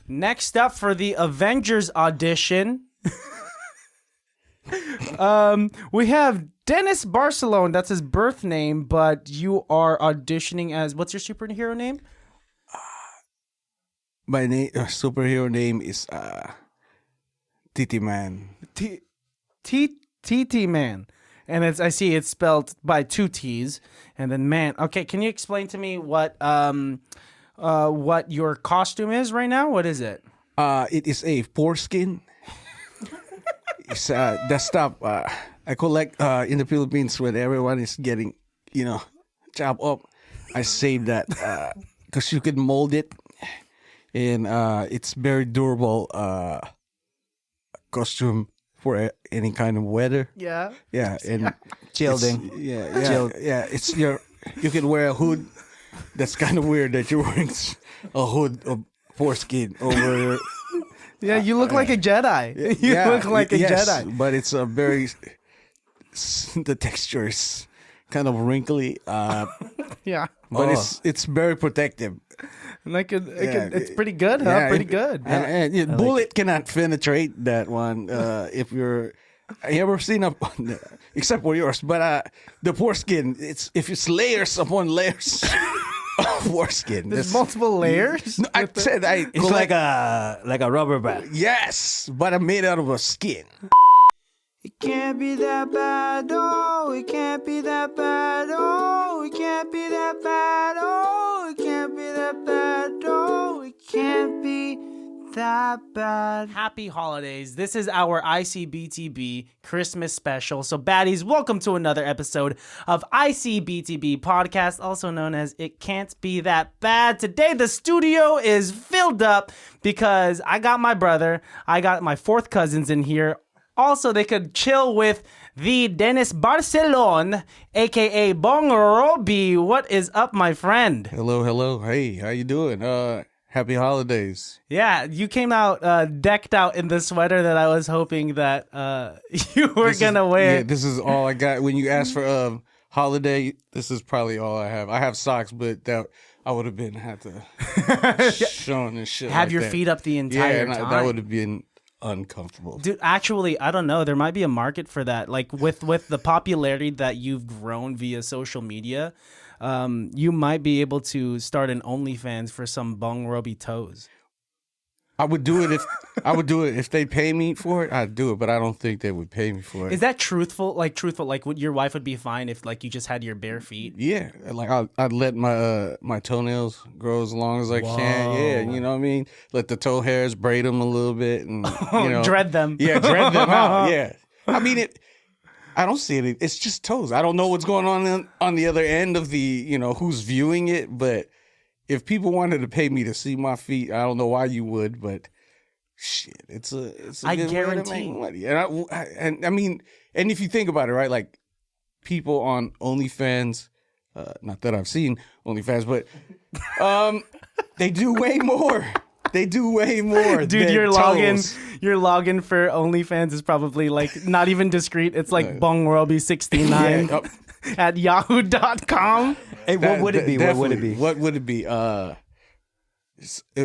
Next up for the Avengers audition, we have Dennis Barcelon. That's his birth name, but you are auditioning as, what's your superhero name? My superhero name is Titi Man. TT Man. And I see it's spelled by 2 T's and then man. Okay, can you explain to me what your costume is right now? What is it? It is a foreskin. It's that stuff I collect in the Philippines when everyone is getting, chopped up. I save that because you can mold it, and it's very durable costume for any kind of weather. Yeah. Yeah, and Childing. Yeah. It's you can wear a hood. That's kind of weird that you're wearing a hood of foreskin over. Yeah, you look like a Jedi. You look like a Jedi. But it's a very the texture is kind of wrinkly. Yeah, but it's very protective. It's pretty good, huh? Yeah, pretty good. And bullet cannot penetrate that one. If you ever seen except for yours, but the foreskin, if it's layers upon layers. Foreskin. There's multiple layers. No, I said It's like a rubber band. Yes, but I'm made out of a skin. It can't be that bad, oh, it can't be that bad, oh, it can't be that bad, oh, it can't be that bad, oh, it can't be that bad. Happy holidays. This is our ICBTB Christmas special. So baddies, welcome to another episode of ICBTB podcast, also known as It Can't Be That Bad. Today the studio is filled up because I got my brother, I got my 4th cousins in here. Also, they could chill with the Dennis Barcelon, aka Bong Robbie. What is up, my friend? Hello. Hey, how you doing? Happy holidays. Yeah, you came out decked out in the sweater that I was hoping that you were going to wear. Yeah, this is all I got. When you asked for holiday, this is probably all I have. I have socks, but that I would have had to shown and shit. Have like your that. feet up the entire time. That would have been uncomfortable. Dude, actually, I don't know. There might be a market for that. Like with the popularity that you've grown via social media, you might be able to start an OnlyFans for some Bong Robbie toes. I would do it if they pay me for it. I'd do it, but I don't think they would pay me for it. Is that truthful? Like would your wife would be fine if like you just had your bare feet? Yeah, like I'd let my toenails grow as long as I can. Yeah, you know what I mean. Let the toe hairs braid them a little bit and dread them. Yeah, dread them out. Yeah, I mean I don't see it. It's just toes. I don't know what's going on the other end of the who's viewing it, but. If people wanted to pay me to see my feet, I don't know why you would, but shit, it's a I good guarantee. way to make money. And I mean, and if you think about it, right, like people on OnlyFans, not that I've seen OnlyFans, but they do way more. They do way more. Dude, than your toes. login for OnlyFans is probably like not even discreet. It's like Bong Robbie 69 at yahoo.com. Hey, what would it be? What would it be? What would it be? It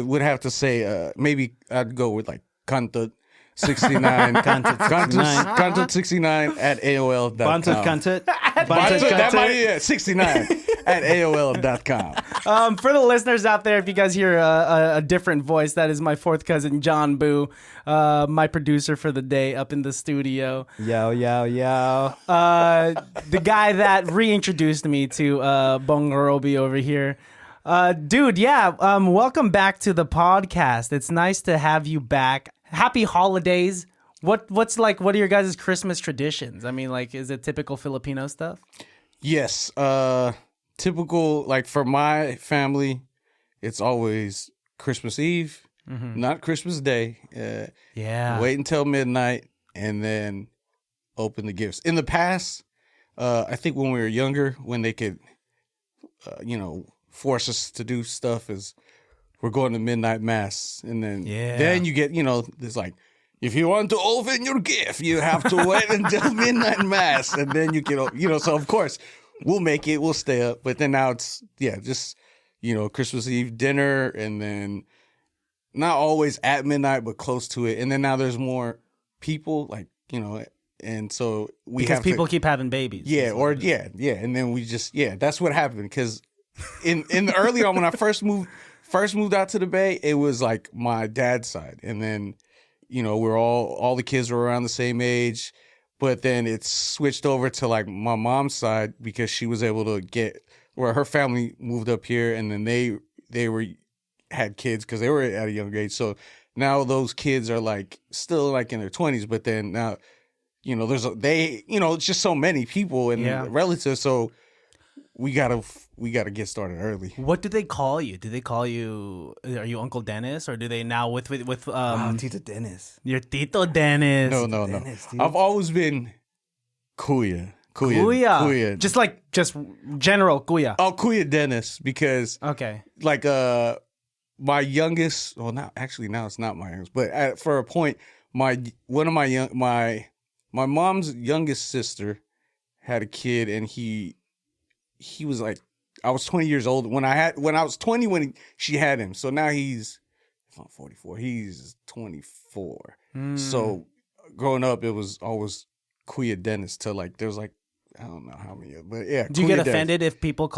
would have to say maybe I'd go with like content 69 content 69 at AOL.com. Banted content. That might be 69 at AOL.com. For the listeners out there, if you guys hear a different voice, that is my 4th cousin, John Boo, my producer for the day up in the studio. Yo. The guy that reintroduced me to Bong Robbie over here. Dude, yeah, welcome back to the podcast. It's nice to have you back. Happy holidays. What are your guys' Christmas traditions? I mean, like, is it typical Filipino stuff? Yes. Typical, like for my family, it's always Christmas Eve, not Christmas Day. Yeah. Wait until midnight and then open the gifts. In the past, I think when we were younger, when they could, force us to do stuff, is we're going to midnight mass, and then you get, there's like, if you want to open your gift, you have to wait until midnight mass, and then you can, so of course we'll make it, we'll stay up, but then now it's just Christmas Eve dinner, and then not always at midnight, but close to it. And then now there's more people, like, and so because people keep having babies. Yeah, and then we just that's what happened. Because in the early on when I first moved out to the Bay, it was like my dad's side, and then we're all the kids were around the same age, but then it switched over to like my mom's side because she was able to get where her family moved up here, and then they had kids because they were at a younger age. So now those kids are like still like in their 20s, but then now it's just so many people and relatives, so we gotta get started early. What do they call you? Do they call you? Are you Uncle Dennis, or do they now with Tito Dennis? Your Tito Dennis? No. Dennis, I've always been Kuya. Just general Kuya. Oh, Kuya Dennis, because like my youngest. Well, now it's not my youngest, but for a point, my mom's youngest sister had a kid, and he was like, I was 20 years old when I was 20 when she had him. So now if I'm 44, he's 24. So growing up, it was always Kuya Dennis till like there was like I don't know how many, but yeah. Do you get offended if people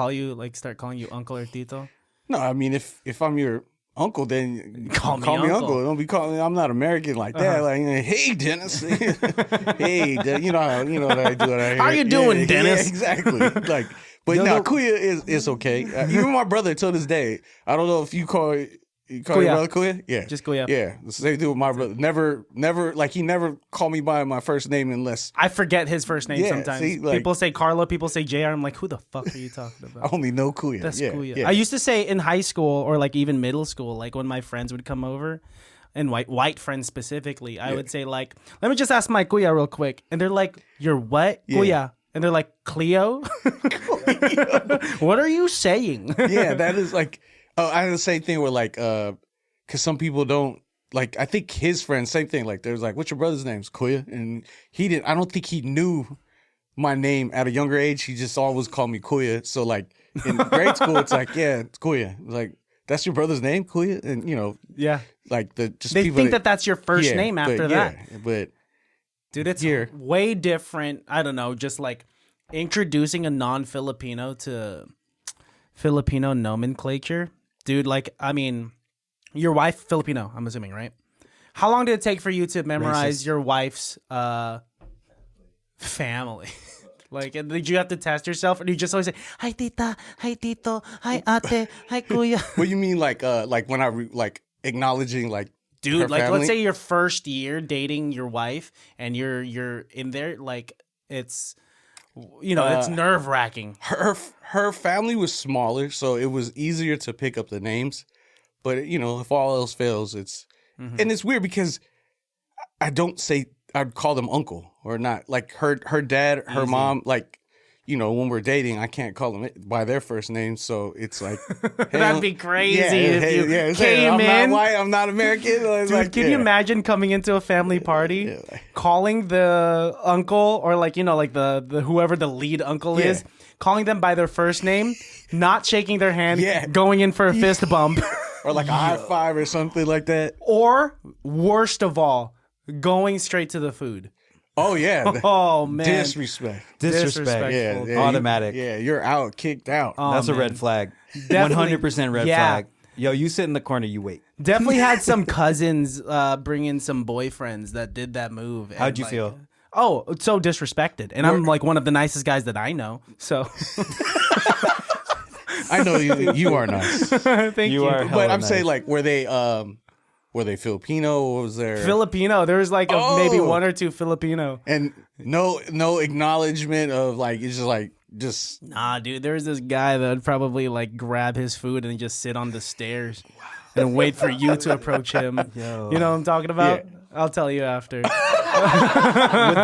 start calling you uncle or Tito? No, I mean if I'm your uncle, then call me uncle. Don't be calling me. I'm not American like that. Like, hey, Dennis. Hey, you know that I do it. How you doing, Dennis? Yeah, exactly. Like, but Kuya is okay. Even my brother till this day. I don't know if you call your brother Kuya. Yeah, just Kuya. Yeah, the same thing with my brother. Never like he never called me by my first name unless I forget his first name sometimes. See, like, people say Carlo, people say JR. I'm like, who the fuck are you talking about? I only know Kuya. That's Kuya. Yeah. I used to say in high school or like even middle school, like when my friends would come over, and white friends specifically, I would say like, let me just ask my Kuya real quick, and they're like, you're what? Kuya. And they're like, Cleo? What are you saying? Yeah, that is like, I had the same thing where like, because some people don't, like, I think his friends, same thing. Like, there's like, what's your brother's name? It's Kuya. And I don't think he knew my name at a younger age. He just always called me Kuya. So like in grade school, it's like, yeah, it's Kuya. Like, that's your brother's name, Kuya? And like they think that's your first name after that. Yeah, but dude, it's way different. I don't know, just like introducing a non-Filipino to Filipino nomenclature. Dude, like, I mean, your wife, Filipino, I'm assuming, right? How long did it take for you to memorize your wife's family? Like, did you have to test yourself, or did you just always say, hi, tita, hi, tito, hi, ate, hi, kuya? What do you mean, like when I acknowledging, like, dude, her like, family? let's say your first year dating your wife, and you're in there, like, it's, it's nerve-wracking. Her family was smaller, so it was easier to pick up the names. But, if all else fails, it's... Mm-hmm. And it's weird because I'd call them uncle or not. Like, her dad, her mom, like, when we're dating, I can't call them by their first name. So it's like... Hey, that'd be crazy if you came I'm in. not white, I'm not American. Dude, like, can you imagine coming into a family party, calling the uncle or like, like the whoever the lead uncle is, calling them by their first name, not shaking their hand, going in for a fist bump. Or like a high five or something like that. Or, worst of all, going straight to the food. Oh, yeah. Oh, man. Disrespect. Disrespectful. Yeah, Automatic. You're out, kicked out. Oh, That's man. a red flag. 100% red Yeah. flag. Yo, you sit in the corner, you wait. Definitely had some cousins bring in some boyfriends that did that move. How'd you feel? Oh, so disrespected. And I'm like one of the nicest guys that I know. So... I know you are nice. Thank you. But I'm saying, like, were they Filipino? Or was there Filipino? There was like maybe one or two Filipino, and no acknowledgement of like it's just nah, dude. There was this guy that would probably like grab his food and just sit on the stairs and wait for you to approach him. Yo. You know what I'm talking about? Yeah. I'll tell you after. Would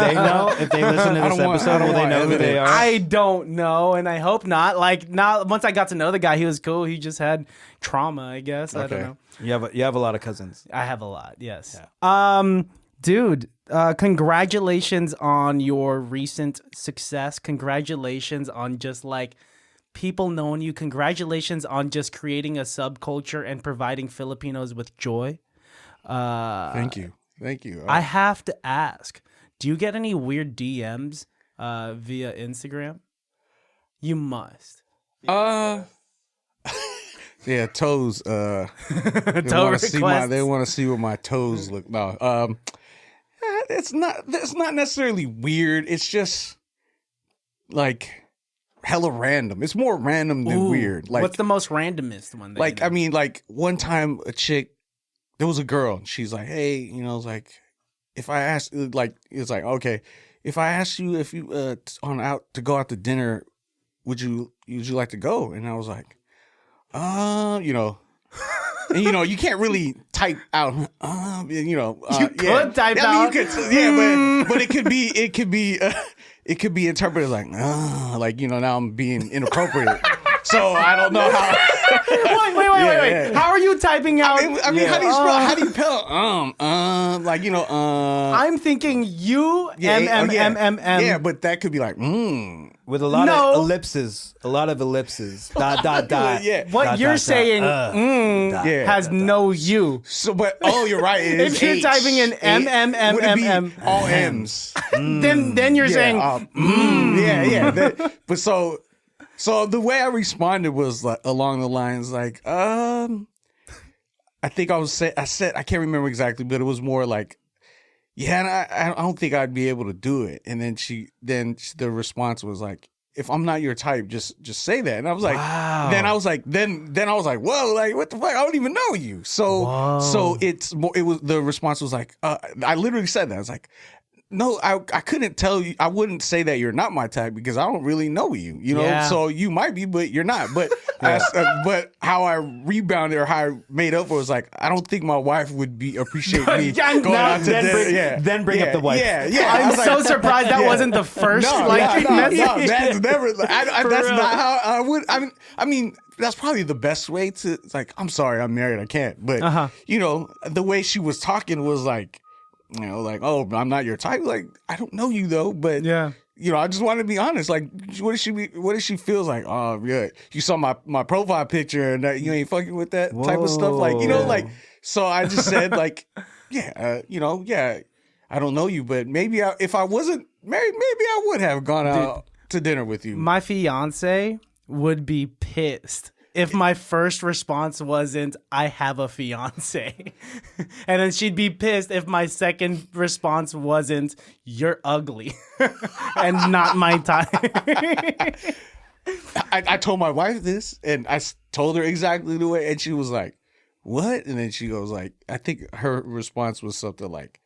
they know if they listen to this episode? Will they know who they are? I don't know, and I hope not. Like, now, once I got to know the guy, he was cool. He just had trauma, I guess. Okay. I don't know. You have a lot of cousins. I have a lot. Yes. Yeah. Dude, congratulations on your recent success. Congratulations on just like people knowing you. Congratulations on just creating a subculture and providing Filipinos with joy. Thank you. I have to ask, do you get any weird DMs via Instagram? You must. Yeah, toes. They Toe want to see requests. they want to see what my toes look. No, it's not. That's not necessarily weird. It's just like hella random. It's more random than Ooh, weird. Like, what's the most randomest one? That like you know? I mean, like one time a chick, there was a girl. And she's like, hey, it's like if I ask, like it's like okay, if I ask you if you to go out to dinner, would you like to go? And I was like. And you can't really type out. You could type out. You could, but it could be interpreted like, now I'm being inappropriate. So I don't know how. Wait. How are you typing out? I mean, how do you spell? How do you spell? I'm thinking U-M-M-M-M-M. Yeah, but that could be like, With a lot of ellipses. A lot of ellipses. Dot. Yeah. What dot, you're dot, saying has no U. So, but you're right. It is If you're H. typing in Would it be M-M-M-M-M, all M's. then you're saying, Yeah. But so the way I responded was like along the lines like, I think I said I can't remember exactly, but it was more like, yeah, and I don't think I'd be able to do it. And then the response was like, if I'm not your type, just say that. And I was like, wow. then I was like, whoa, like what the fuck? I don't even know you. So the response was like, I literally said that. I was like, no, I couldn't tell you. I wouldn't say that you're not my type because I don't really know you. Yeah. So you might be, but you're not. But but how I rebounded or how I made up for it was like, I don't think my wife would appreciate me going out to dinner. Then bring up the wife. Yeah. I'm so surprised that wasn't the first message. No, that's never. That's not how I would. I mean, that's probably the best way to. It's like, I'm sorry, I'm married, I can't. But the way she was talking was like. Like, oh, I'm not your type. Like, I don't know you though, but I just want to be honest. Like, what if she feels like, oh, yeah, you saw my profile picture and you ain't fucking with that type of stuff. Like, like, so I just said like, I don't know you, but maybe if I wasn't married, maybe I would have gone out to dinner with you. My fiance would be pissed if my first response wasn't, I have a fiance. And then she'd be pissed if my second response wasn't, you're ugly and not my type. I told my wife this and I told her exactly the way. And she was like, what? And then she goes like, I think her response was something like,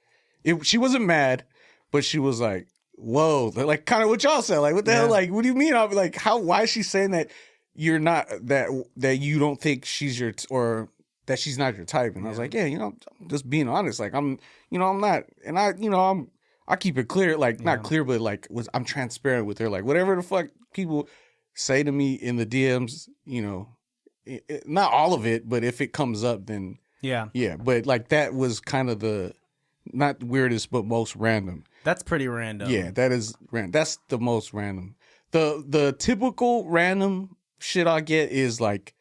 she wasn't mad, but she was like, whoa, like kind of what y'all said. Like, what the hell? Like, what do you mean? I'll be like, why is she saying that? You're not that you don't think she's or that she's not your type. And I was like, I'm just being honest. Like I'm not, and I keep it clear, like not clear, but like I'm transparent with her. Like whatever the fuck people say to me in the DMs, not all of it, but if it comes up, then yeah. But like that was kind of the not weirdest, but most random. That's pretty random. Yeah, that is random. That's the most random. The typical random shit I get is like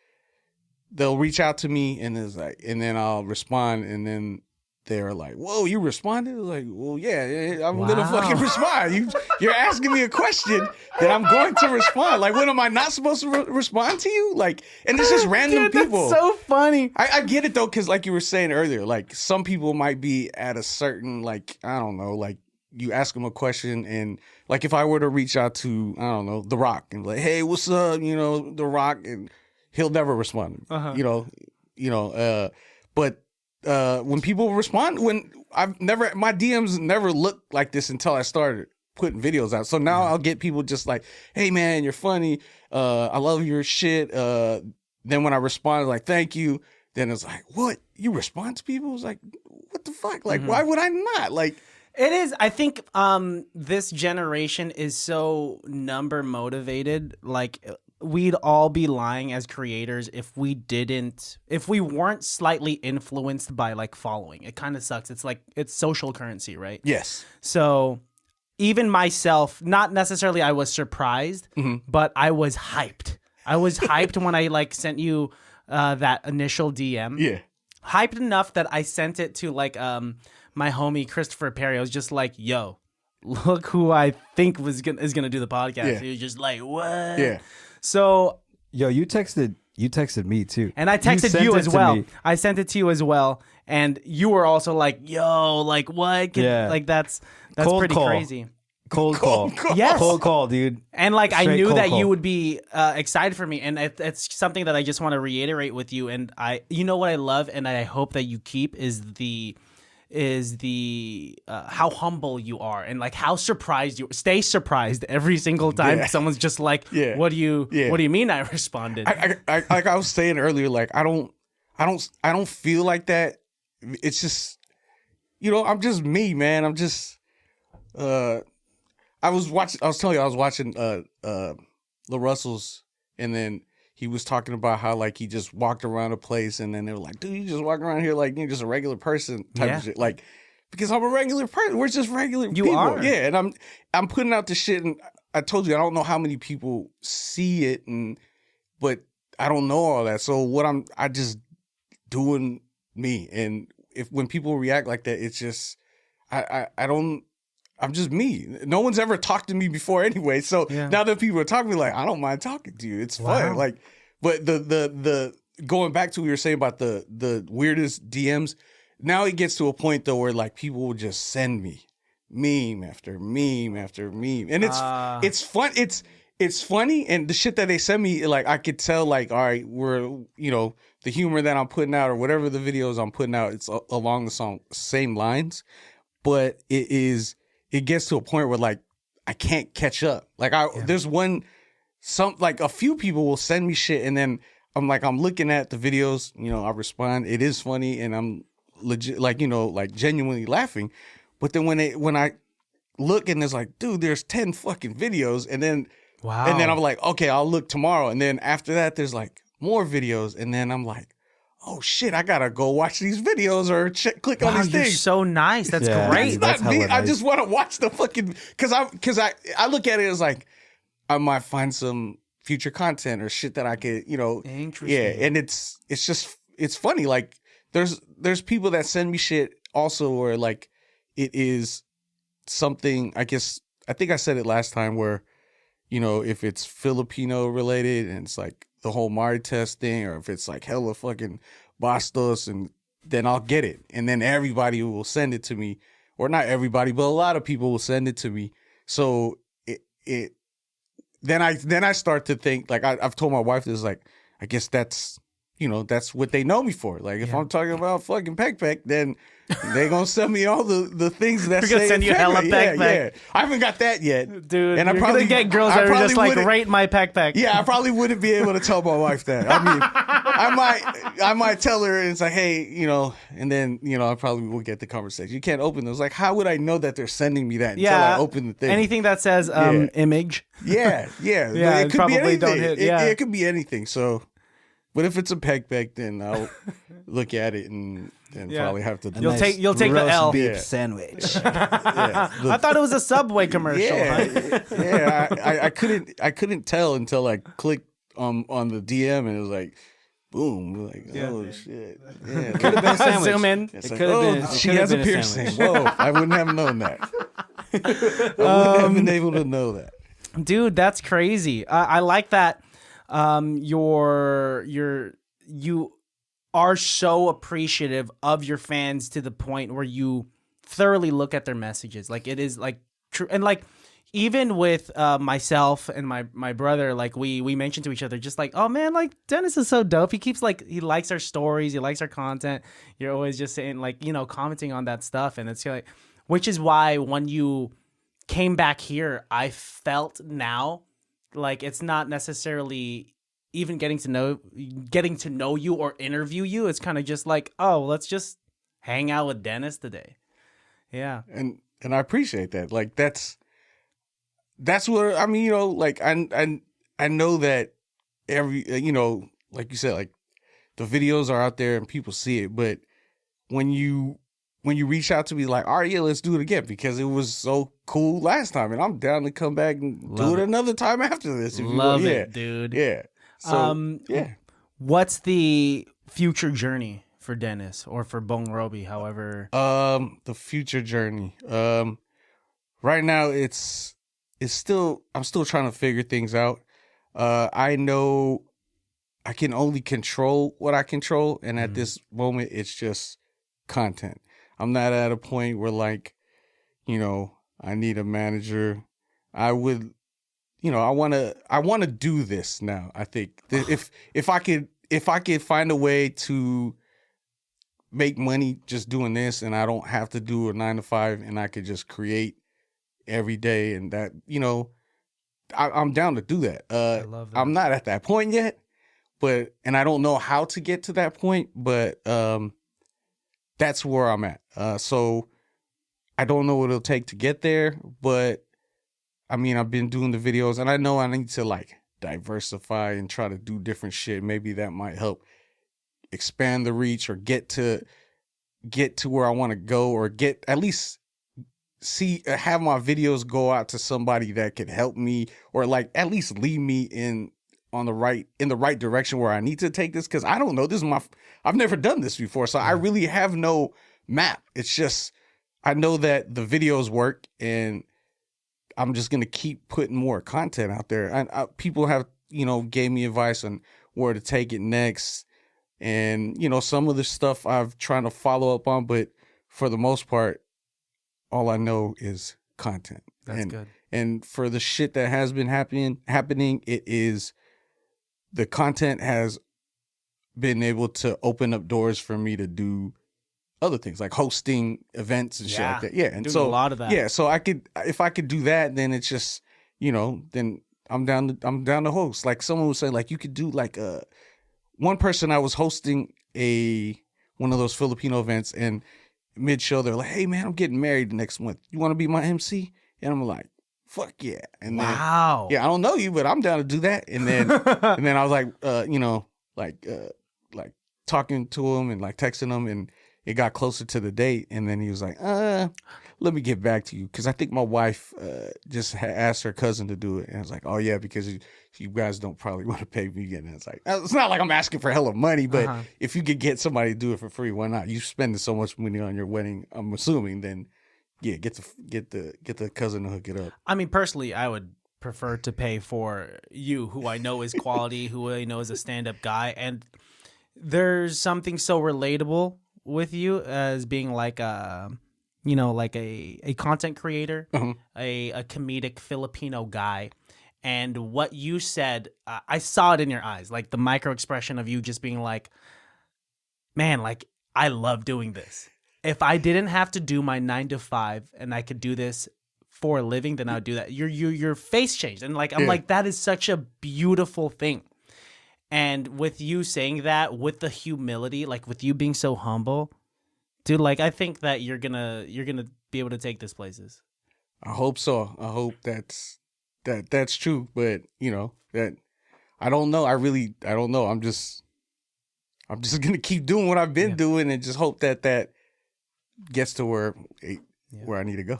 they'll reach out to me and it's like, and then I'll respond and then they're like, whoa, you responded? Like, well, yeah, I'm gonna fucking respond. You're asking me a question that I'm going to respond. Like, what am I not supposed to respond to you? Like, and it's just random people. That's so funny. I get it though, because like you were saying earlier, like some people might be at a certain, like, I don't know, like you ask them a question and like if I were to reach out to, I don't know, The Rock and be like, hey, what's up? The Rock, and he'll never respond. But when people respond, my DMs never looked like this until I started putting videos out. So now I'll get people just like, hey man, you're funny. I love your shit. Then when I respond like, thank you, then it's like, what? You respond to people? It's like, what the fuck? Like, why would I not? Like, it is. I think this generation is so number motivated. Like we'd all be lying as creators if we weren't slightly influenced by like following. It kind of sucks. It's like it's social currency, right? Yes. So even myself, not necessarily I was surprised, but I was hyped. I was hyped when I like sent you that initial DM. Yeah. hyped enough that I sent it to like my homie Christopher Perry. I was just like, "Yo, look who I think is gonna do the podcast." Yeah. He was just like, "What?" Yeah. So, Yo, you texted me too. and I texted sent you it as to well. me. I sent it to you as well, and you were also like, "Yo, like what?" Yeah. Like that's Cold pretty call. crazy. Cold call. Yes. Cold call, dude. And like I Straight knew cold that call. you would be excited for me, and it's something that I just want to reiterate with you. And you know what I love, and I hope that you keep is the how humble you are, and like how surprised you stay surprised every single time Yeah. someone's just like, Yeah. what do you mean I responded? I like I was saying earlier, like I don't feel like that. It's just, I'm just me, man. I'm just I was telling you I was watching La Russell's, and then he was talking about how like he just walked around a place, and then they were like, dude, you just walk around here like you're just a regular person type of shit. Like, because I'm a regular person. We're just regular people. are. Yeah, and I'm putting out the shit, and I told you I don't know how many people see it, but I don't know all that. So I just doing me, and when people react like that, it's just I'm just me. No one's ever talked to me before anyway. So now that people are talking to me, like, I don't mind talking to you. It's fun. Like, but the going back to what you were saying about the weirdest DMs, now it gets to a point though where like people will just send me meme after meme after meme. And it's fun. It's funny, and the shit that they send me, like I could tell, like, all right, we're the humor that I'm putting out or whatever the videos I'm putting out, it's along the same lines, but it gets to a point where like I can't catch up. Like there's a few people will send me shit, and then I'm looking at the videos, I respond, it is funny, and I'm legit like genuinely laughing, but then when I look and it's like, dude, there's 10 fucking videos, and then I'm like, okay, I'll look tomorrow, and then after that there's like more videos, and then I'm like, oh shit, I gotta go watch these videos or click on these you're things. so nice. That's great. That's not me. hella I nice. just want to watch the fucking because I look at it as like I might find some future content or shit that I could Interesting. Yeah, and it's funny. Like there's people that send me shit also where like it is something. I think I said it last time where if it's Filipino related and it's like the whole Mari test thing, or if it's like hella fucking bastos, and then I'll get it. And then everybody will send it to me. Or not everybody, but a lot of people will send it to me. So then I start to think, like I've told my wife this, like, I guess that's what they know me for. Like if I'm talking about fucking peck, then they gonna send me all the things that We're gonna send you hella peck. Yeah. I haven't got that yet, Dude, and you're gonna get girls that are just like, wouldn't- rate my peck. Yeah, I probably wouldn't be able to tell my wife that. I mean, I might tell her, and it's like, hey, and then I probably will get the conversation. You can't open those. Like, how would I know that they're sending me that until I open the thing? Anything that says image. Yeah. Yeah, It could probably be anything. don't hit, yeah. It could be anything. So, but if it's a peck, then I'll look at it and probably have to. You'll take the roast L. beef Yeah. sandwich. Yeah, I thought it was a Subway commercial. yeah, yeah. I couldn't tell until I clicked on the DM, and it was like, boom, like, oh shit. Yeah. Could have been a sandwich. Zoom in. It's It like, could have been. she has a piercing. Whoa, I wouldn't have known that. I wouldn't have been able to know that. Dude, that's crazy. I like that. You are so appreciative of your fans to the point where you thoroughly look at their messages. Like it is like true, and like even with myself and my brother, like we mentioned to each other, just like, oh man, like Dennis is so dope. He keeps like, he likes our stories, he likes our content. You're always just saying like, commenting on that stuff, and it's like, which is why when you came back here, I felt now like it's not necessarily even getting to know you or interview you. It's kind of just like, oh, let's just hang out with Dennis today. Yeah. And I appreciate that. Like that's what I mean, like I know that every like you said, like the videos are out there and people see it, but when you reach out to me like, all right, yeah, let's do it again because it was so cool last time, and I'm down to come back and do it another time after this. If Love you it, dude. Yeah. So, yeah. What's the future journey for Dennis or for Bong Robbie, however? The future journey. Right now I'm still trying to figure things out. I know I can only control what I control, and at this moment, it's just content. I'm not at a point where like, I need a manager. I would, I want to do this now. I think if I could find a way to make money just doing this, and I don't have to do a 9 to 5, and I could just create every day, and that, I'm down to do that. I love that. I'm not at that point yet, and I don't know how to get to that point, but that's where I'm at. So I don't know what it'll take to get there, but I mean, I've been doing the videos, and I know I need to like diversify and try to do different shit. Maybe that might help expand the reach or get to where I want to go, or get at least have my videos go out to somebody that could help me, or like at least lead me in the right direction where I need to take this. Cause I don't know, I've never done this before. So I really have no map. It's just, I know that the videos work, and I'm just going to keep putting more content out there. And people have, gave me advice on where to take it next. And, some of the stuff I've trying to follow up on, but for the most part, all I know is content. That's good. And for the shit that has been happening, it is, the content has been able to open up doors for me to do other things like hosting events and shit like that. Yeah. And doing so a lot of that. Yeah. So if I could do that, then it's just, then I'm down to host. Like someone would say, like, you could do like one person, I was hosting one of those Filipino events, and mid-show they're like, hey man, I'm getting married next month. You want to be my MC? And I'm like, fuck yeah. And wow. Then, yeah, I don't know you, but I'm down to do that. And then I was like, like talking to him and like texting him, and it got closer to the date, and then he was like, let me get back to you, because I think my wife just asked her cousin to do it. And I was like, oh yeah, because you guys don't probably want to pay me. And it's like, it's not like I'm asking for hella money, but if you could get somebody to do it for free, why not? You spending so much money on your wedding, I'm assuming, then yeah, get the cousin to hook it up. I mean, personally, I would prefer to pay for you, who I know is quality, who I know is a stand-up guy, and there's something so relatable with you as being like a content creator, a comedic Filipino guy. And what you said, I saw it in your eyes, like the micro expression of you just being like, man, like, I love doing this. If I didn't have to do my 9 to 5 and I could do this for a living, then I would do that. Your face changed. And like, I'm like, that is such a beautiful thing. And with you saying that, with the humility, like with you being so humble, dude, like, I think that you're gonna be able to take this places. I hope so. I hope that's true. But that I don't know. I don't know. I'm just gonna keep doing what I've been doing, and just hope that gets to where I need to go.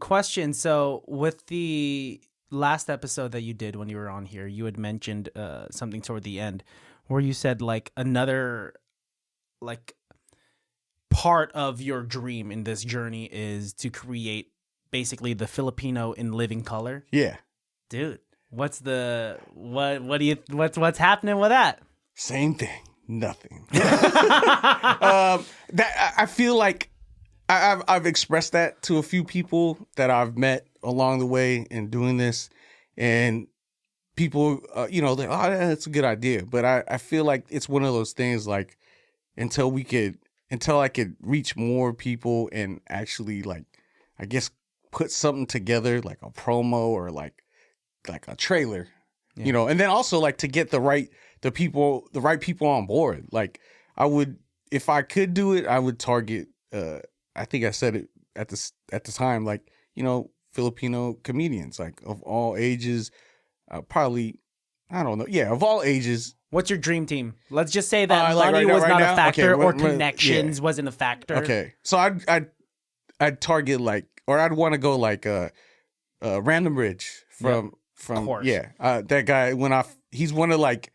Question. So with the last episode that you did when you were on here, you had mentioned something toward the end where you said like another like part of your dream in this journey is to create basically the Filipino in living color. Yeah. Dude, what's happening with that? Same thing. Nothing. That I feel like I've expressed that to a few people that I've met along the way in doing this, and people, they're, oh, that's a good idea. But I feel like it's one of those things, like, until I could reach more people and actually, like, I guess, put something together, like a promo or like a trailer, and then also like to get the right people on board. Like, I would, if I could do it, I would target, I think I said it at the time, like, Filipino comedians, like, of all ages, probably, I don't know. Yeah. Of all ages. What's your dream team? Let's just say that money was not a factor, or connections wasn't a factor. Okay. So I'd target, like, or I'd want to go like Random Rich from of course. that guy, he's one of, like,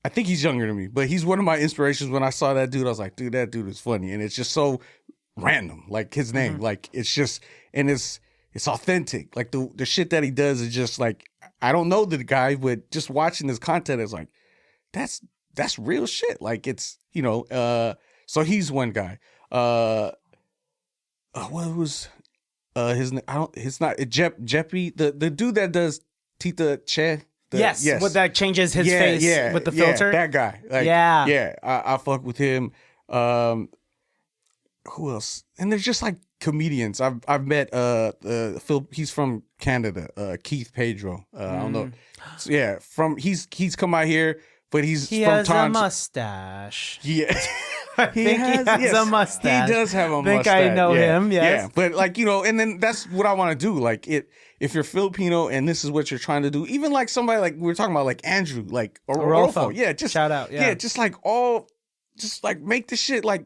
I think he's younger than me, but he's one of my inspirations. When I saw that dude, I was like, dude, that dude is funny. And it's just so random, like his name. Like, it's just, and it's authentic. Like, the shit that he does is just like, I don't know the guy, but just watching his content is like, that's real shit. Like, it's, so he's one guy. What was his name? It's not Jeppy, the dude that does Tito Che. Yes, what that changes his face with the filter. That guy. Like, I fuck with him. Who else? And there's just like comedians. I've met Phil. He's from Canada. Keith Pedro. I don't know. So, he's come out here, but he has a mustache. Yeah. He has a mustache. He does have a mustache. I think I know him, yes. Yeah, but like, and then that's what I want to do. Like, if you're Filipino and this is what you're trying to do, even like somebody like we were talking about, like Andrew, like Orolfo. Yeah, just shout out. Yeah, just like make this shit like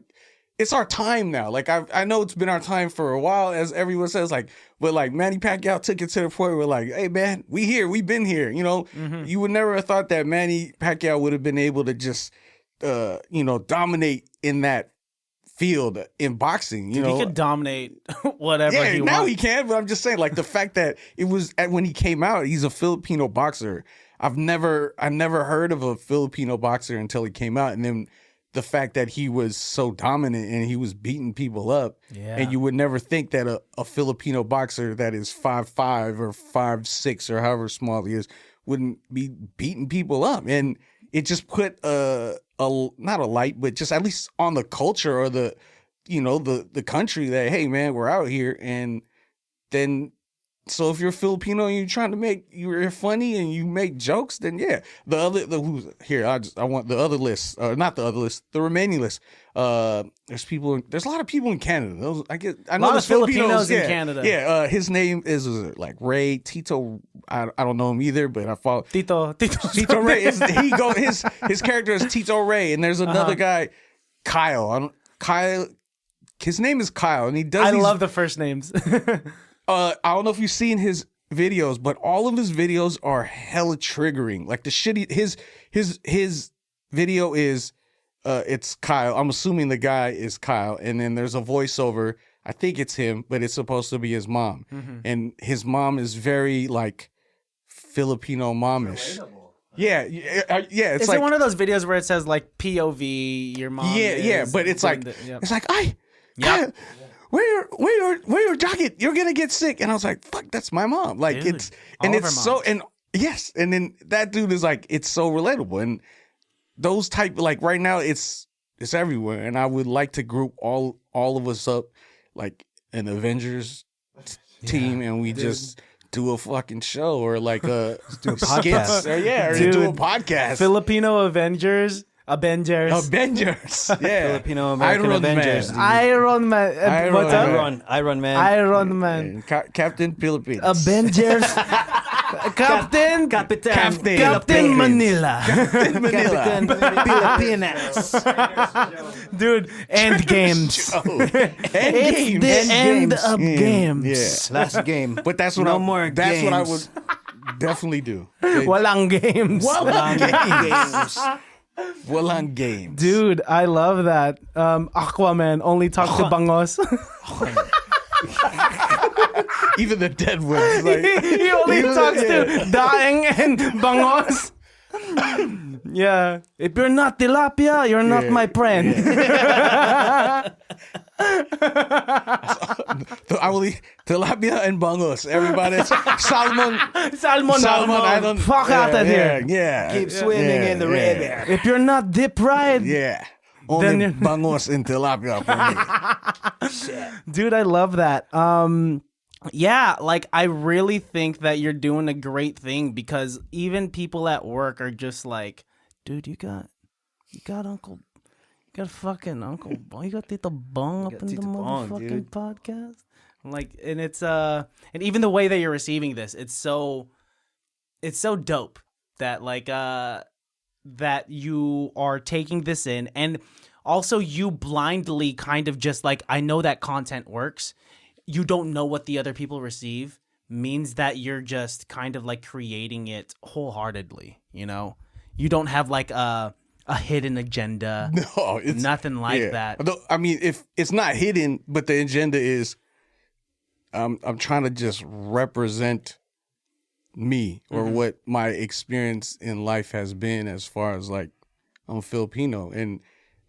it's our time now. Like, I know it's been our time for a while, as everyone says, like, but like Manny Pacquiao took it to the point where like, hey man, we've been here. You would never have thought that Manny Pacquiao would have been able to just dominate in that field in boxing. He could dominate whatever he now wants. he can, but I'm just saying, like, the fact that it was when he came out, he's a Filipino boxer. I never heard of a Filipino boxer until he came out, and then the fact that he was so dominant and he was beating people up, and you would never think that a Filipino boxer that is 5'5" or 5'6" or however small he is wouldn't be beating people up. And it just put not a light, but just at least on the culture or the country that, hey man, we're out here. And then, so if you're Filipino and you're trying to you're funny and you make jokes, then I want the other list, not the other list, the remaining list. There's a lot of people in Canada. I know a lot of Filipinos in Canada. Yeah, his name is like Ray Tito. I don't know him either, but I follow Tito Ray. His character is Tito Ray, and there's another guy, Kyle. His name is Kyle, and he does. I love the first names. I don't know if you've seen his videos, but all of his videos are hella triggering. Like the shitty his video is it's Kyle. I'm assuming the guy is Kyle, and then there's a voiceover. I think it's him, but it's supposed to be his mom. And his mom is very like Filipino momish. Yeah. It's is like, it one of those videos where it says like POV your mom? But it's like it's like wear your jacket, you're gonna get sick. And I was like, fuck, that's my mom. Like, dude, it's so, and yes, and then that dude is like, it's so relatable. And those type, like right now it's everywhere. And I would like to group all of us up like an Avengers team, and we just do a fucking show or like a podcast. Do a podcast. Filipino Avengers. Yeah. Filipino American Avengers. Iron Man. Iron Man. Iron Man. Captain Philippines. Avengers. Captain Manila. Captain Manila. Philippines. Dude, end games. It's the end of games. Yeah. Last game. But that's what no more that's games. what I would definitely do. Walang games. Walang games. Dude, I love that. Aquaman only talk to bangos. Even the dead ones. Like, he only talks to daing and bangos. Yeah. If you're not tilapia, you're not my friend. I will eat tilapia and bangos. Everybody, salmon. I don't. Fuck out of here. Yeah. Keep swimming in the river. If you're not deep fried, only bangos and tilapia for me. Dude, I love that. Like I really think that you're doing a great thing, because even people at work are just like, dude, you got Uncle. You got fucking Uncle Bong. You got Tito Bong up in the motherfucking podcast. Like, and it's and even the way that you're receiving this, it's so dope that like that you are taking this in, and also you blindly kind of just like, I know that content works. You don't know what the other people receive, means that you're just kind of like creating it wholeheartedly, you don't have like a hidden agenda. No, it's nothing like that. I mean, if it's not hidden, but the agenda is, I'm trying to just represent me or what my experience in life has been as far as like I'm Filipino, and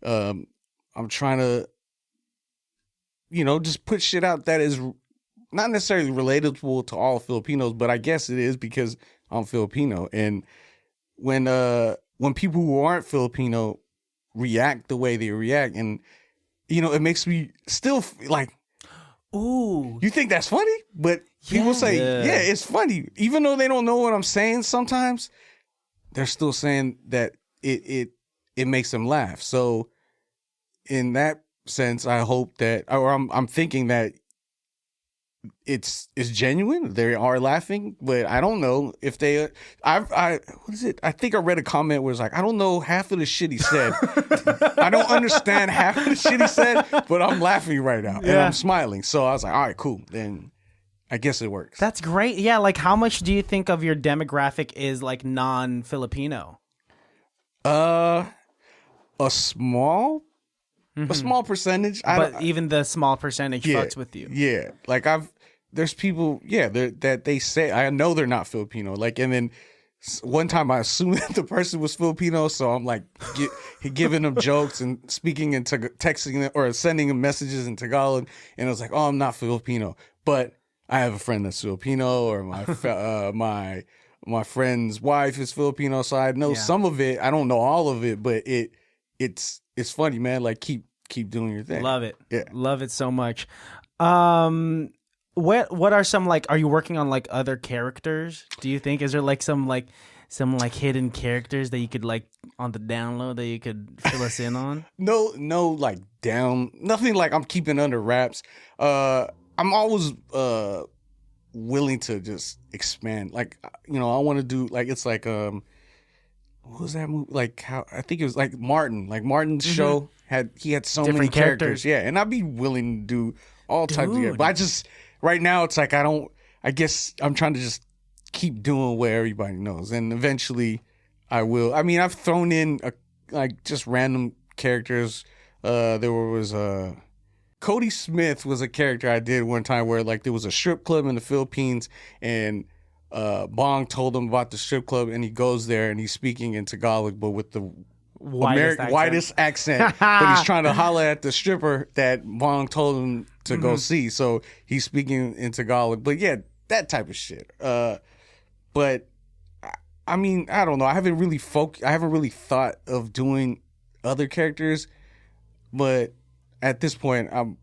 I'm trying to, just put shit out that is not necessarily relatable to all Filipinos, but I guess it is because I'm Filipino. And when people who aren't Filipino react the way they react, and it makes me still like, ooh, you think that's funny? But people say, yeah, it's funny. Even though they don't know what I'm saying sometimes, they're still saying that it makes them laugh. So in that sense, I hope that, or I'm thinking that it's genuine. They are laughing, but I don't know if they. What is it? I think I read a comment where it's like, I don't know half of the shit he said. I don't understand half of the shit he said, but I'm laughing right now and I'm smiling. So I was like, all right, cool. Then I guess it works. That's great. Yeah, like how much do you think of your demographic is like non-Filipino? A small percentage. But even the small percentage fucks with you. Yeah, like there's people, that they say, I know they're not Filipino. Like, and then one time I assumed that the person was Filipino, so I'm like giving them jokes and speaking and texting them or sending them messages in Tagalog, and I was like, oh, I'm not Filipino, but I have a friend that's Filipino, or my my friend's wife is Filipino, so I know some of it. I don't know all of it, but it's funny, man. Like keep doing your thing. Love it. Yeah. Love it so much. What are some like, are you working on like other characters? Do you think, is there like some hidden characters that you could like on the download that you could fill us in on? No, like nothing like I'm keeping under wraps. I'm always willing to just expand. Like, I want to do like, it's like, what was that movie? Like how, I think it was like Martin's show had so different many characters. Yeah. And I'd be willing to do all types of, but I just, right now it's like, I guess I'm trying to just keep doing what everybody knows. And eventually I will. I mean, I've thrown in like just random characters. There was Cody Smith was a character I did one time where like there was a strip club in the Philippines, and Bong told him about the strip club, and he goes there and he's speaking in Tagalog, but with the whitest accent. But he's trying to holler at the stripper that Bong told him to go see. So he's speaking in Tagalog. But yeah, that type of shit. But I mean, I don't know. I haven't really thought of doing other characters, but at this point, I'm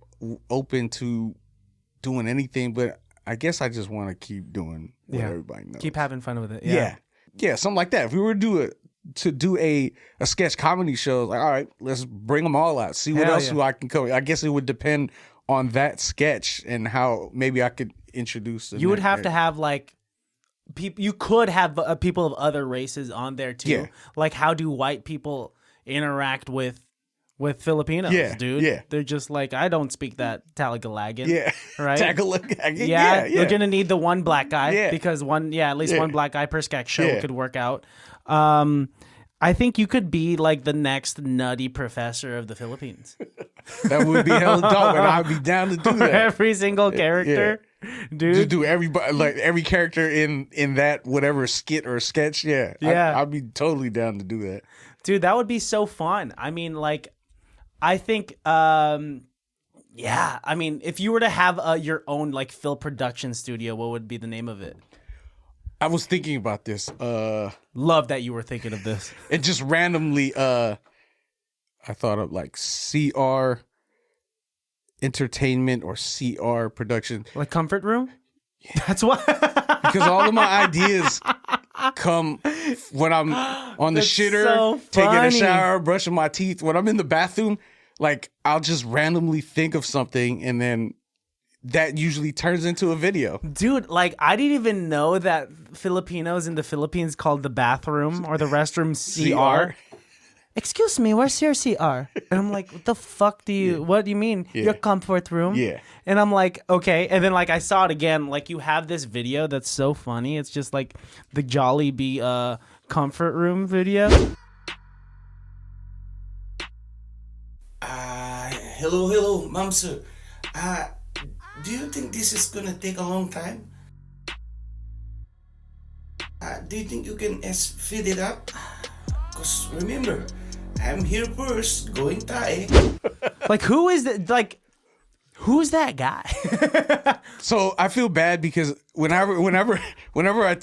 open to doing anything. But I guess I just want to keep doing what everybody knows. Keep having fun with it. Yeah, something like that. If we were to do a sketch comedy show, like, all right, let's bring them all out. See what else I can cover. I guess it would depend on that sketch and how maybe I could introduce. You would have to have like people. You could have people of other races on there too. Yeah. Like, how do white people interact with Filipinos, dude? Yeah. They're just like, I don't speak that Tagaloggan. Yeah. Right? Tagaloggan. Yeah. You're going to need the one black guy. Yeah. Because at least one black guy per sketch show could work out. I think you could be like the next nutty professor of the Philippines. That would be hella dope, and I'd be down to do that. Every single character, dude. Just do everybody, like every character in that whatever skit or sketch. Yeah. I'd be totally down to do that. Dude, that would be so fun. I mean, like, I think, I mean, if you were to have your own like Phil production studio, what would be the name of it? I was thinking about this. Love that you were thinking of this. It just randomly, I thought of like CR Entertainment or CR Production. Like Comfort Room? Yeah. That's why. Because all of my ideas come when I'm on the shitter, so taking a shower, brushing my teeth. When I'm in the bathroom, like I'll just randomly think of something, and then that usually turns into a video. Dude, like I didn't even know that Filipinos in the Philippines called the bathroom or the restroom CR. Excuse me, where's your CR? And I'm like, what the fuck what do you mean? Your comfort room? Yeah. And I'm like, okay. And then like I saw it again, like you have this video that's so funny. It's just like the Jollibee comfort room video? Hello, ma'am, sir. Do you think this is gonna take a long time? Do you think you can speed it up? Cause remember, I'm here first, going tae. Like, who is that? Like, who's that guy? So I feel bad because whenever I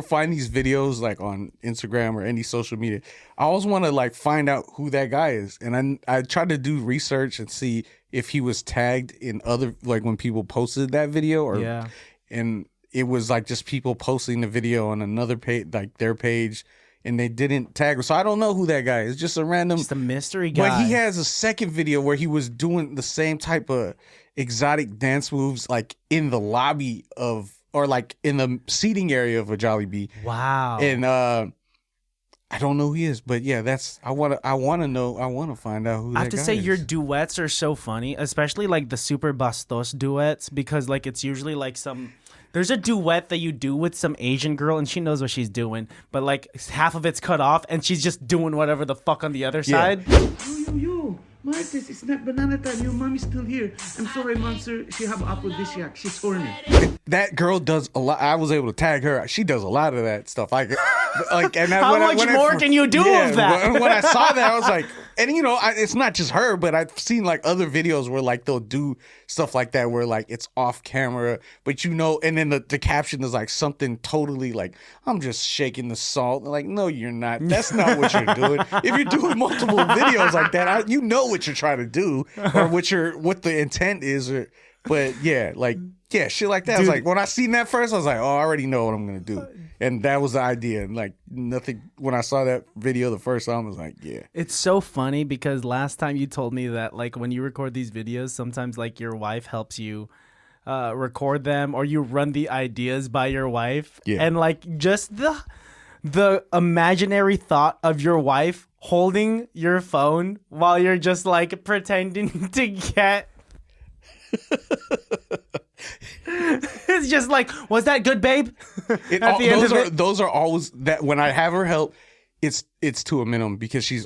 find these videos like on Instagram or any social media, I always want to like find out who that guy is, and I tried to do research and see if he was tagged in other, like when people posted that video, or and it was like just people posting the video on another page, like their page, and they didn't tag him. So I don't know who that guy is. Just a random, Just a mystery guy. But he has a second video where he was doing the same type of exotic dance moves, like in the lobby of, or like in the seating area of a Jollibee. Wow. And I don't know who he is, but yeah, I want to find out who. I have that to guy say is. your duets are so funny, especially like the super bastos duets, because like it's usually like there's a duet that you do with some Asian girl and she knows what she's doing, but like half of it's cut off and she's just doing whatever the fuck on the other side. Yo, Martes, it's not banana time. Your mommy's still here. I'm sorry, monster. She have aphrodisiac. She's horny. That girl does a lot. I was able to tag her. She does a lot of that stuff. Like, and How much more can you do of that? When I saw that, I was like, and you know, it's not just her, but I've seen like other videos where like they'll do stuff like that where like it's off camera, but you know, and then the caption is like something totally like, I'm just shaking the salt. Like, no, you're not. That's not what you're doing. If you're doing multiple videos like that, you know what you're trying to do or what the intent is. But yeah, like, yeah, shit like that. I was like, when I seen that first, I was like, oh, I already know what I'm going to do. And that was the idea. And like nothing, when I saw that video the first time, I was like, yeah. It's so funny because last time you told me that like when you record these videos, sometimes like your wife helps you record them, or you run the ideas by your wife. Yeah. And like just the imaginary thought of your wife holding your phone while you're just like pretending to get it's just like, was that good, babe? Those are always that when I have her help, it's to a minimum because she's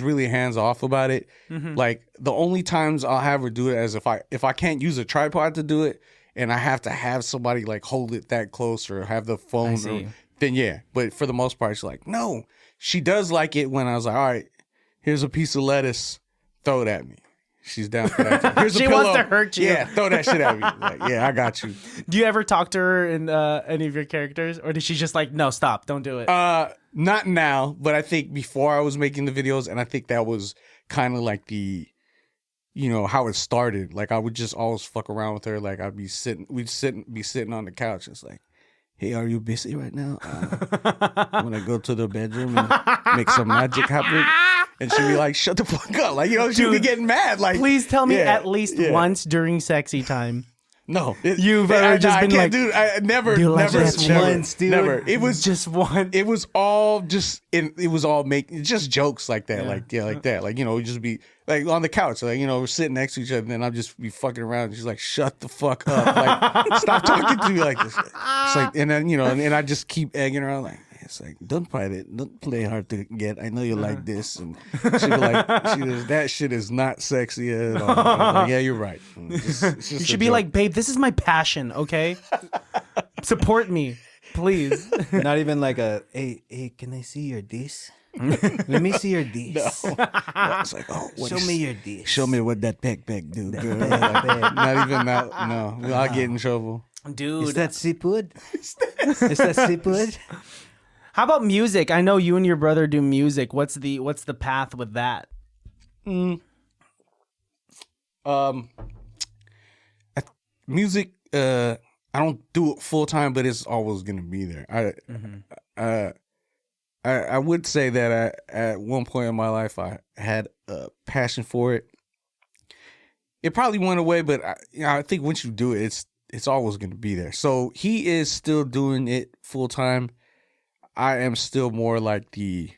really hands off about it. Mm-hmm. Like the only times I'll have her do it is if I can't use a tripod to do it and I have to have somebody like hold it that close or have the phone, then yeah. But for the most part, she's like, no. She does like it when I was like, all right, here's a piece of lettuce, throw it at me. She's down for that. Here's a she pillow. wants to hurt you. Yeah, throw that shit at me. Like, yeah, I got you. Do you ever talk to her in any of your characters, or did she just like, no, stop, don't do it? Not now, but I think before I was making the videos, and I think that was kind of like the, you know, how it started. Like I would just always fuck around with her. Like we'd be sitting on the couch. It's like, hey, are you busy right now? I'm gonna go to the bedroom and make some magic happen. And she'd be like, shut the fuck up. Like, you know, she'd be getting mad. Like, please tell me at least once during sexy time. No. You've ever just been like, dude, I never, just once, dude. Never. It was just one. It was all just, it was all just jokes like that. Like, yeah, like that. Like, you know, just be like on the couch. Like, you know, we're sitting next to each other and then I'll just be fucking around. And she's like, shut the fuck up. Like, stop talking to me like this. It's like, and then, you know, and I just keep egging her on like, it's like, don't fight it. Don't play hard to get. I know you like this. And she'd be like, that shit is not sexy at all. I'm like, yeah, you're right. It's just you should be like, babe, this is my passion, okay? Support me, please. Not even like hey, can I see your dish? Let me see your dish. No. It's like, oh, show me your dish. Show me what that peck do, girl. Not even that. No, I'll get in trouble. Dude. Is that seafood? Is that seafood? How about music? I know you and your brother do music. What's the path with that? Music. I don't do it full time, but it's always gonna be there. I would say that at one point in my life I had a passion for it. It probably went away, but I think once you do it, it's always gonna be there. So he is still doing it full time. I am still more like you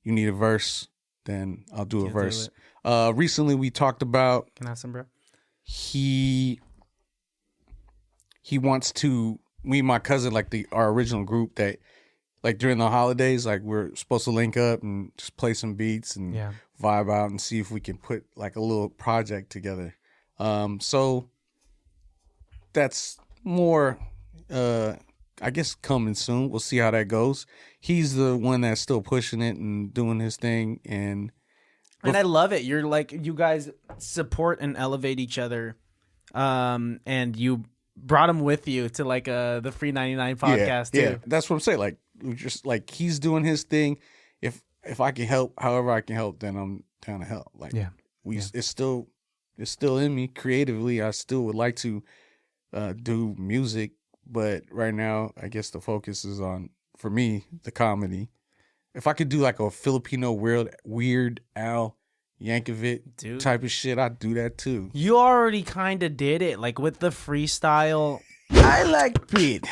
need a verse, then I'll do a verse. Recently we talked about, can I have some, bro? He wants to, me and my cousin, like our original group that like during the holidays, like we're supposed to link up and just play some beats and vibe out and see if we can put like a little project together. So that's more, I guess, coming soon. We'll see how that goes. He's the one that's still pushing it and doing his thing, and I love it. You're like, you guys support and elevate each other, and you brought him with you to like the Free 99 podcast too. Yeah, that's what I'm saying. Like, just like he's doing his thing. If I can help, however I can help, then I'm down to help. Like, it's still in me creatively. I still would like to do music, but right now, I guess the focus is on, for me, the comedy. If I could do like a Filipino Weird Al Yankovic type of shit, I'd do that too. You already kind of did it, like with the freestyle. I like Pete.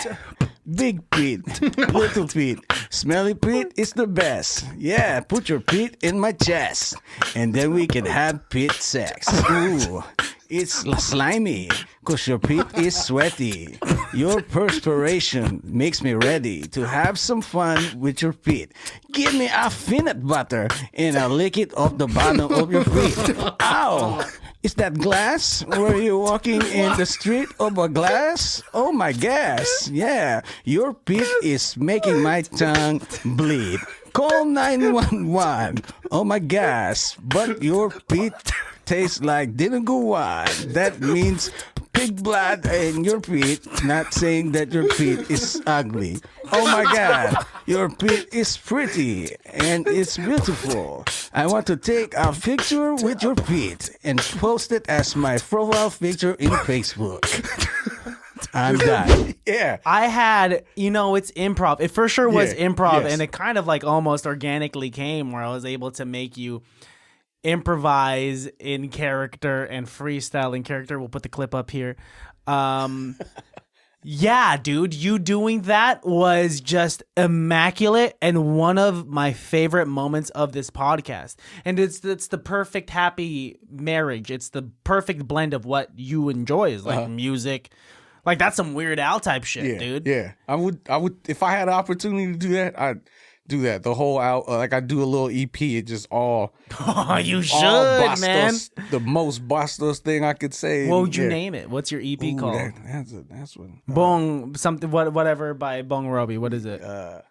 Big Pete. Little Pete. Smelly Pete is the best. Yeah, put your Pete in my chest. And then we can have Pete sex. Ooh, it's slimy. Cause your Pete is sweaty. Your perspiration makes me ready to have some fun with your Pete. Give me a peanut butter and I'll lick it off the bottom of your feet. Ow! Is that glass? Were you walking in the street of a glass? Oh my gosh, yeah. Your Pete is making my tongue bleed. Call 911. Oh my gosh, but your Pete tastes like dinuguan. That means pig blood in your Pete. Not saying that your Pete is ugly. Oh my God, your Pete is pretty and it's beautiful. I want to take a picture with your Pete and post it as my profile picture in Facebook. I'm done. Yeah. I had, it's improv. It for sure was improv, yes. and it kind of like almost organically came where I was able to make you improvise in character and freestyle in character. We'll put the clip up here. Yeah, dude, you doing that was just immaculate and one of my favorite moments of this podcast. And it's the perfect happy marriage. It's the perfect blend of what you enjoy, is like music. Like, that's some Weird Al type shit, dude. Yeah. I would if I had an opportunity to do that, I'd do that. The whole like I do a little EP. It just all. Oh, you should, Bastos, man. The most Bastos thing I could say. What would you name it? What's your EP called? That's one. Bong something whatever by Bong Robbie. What is it? I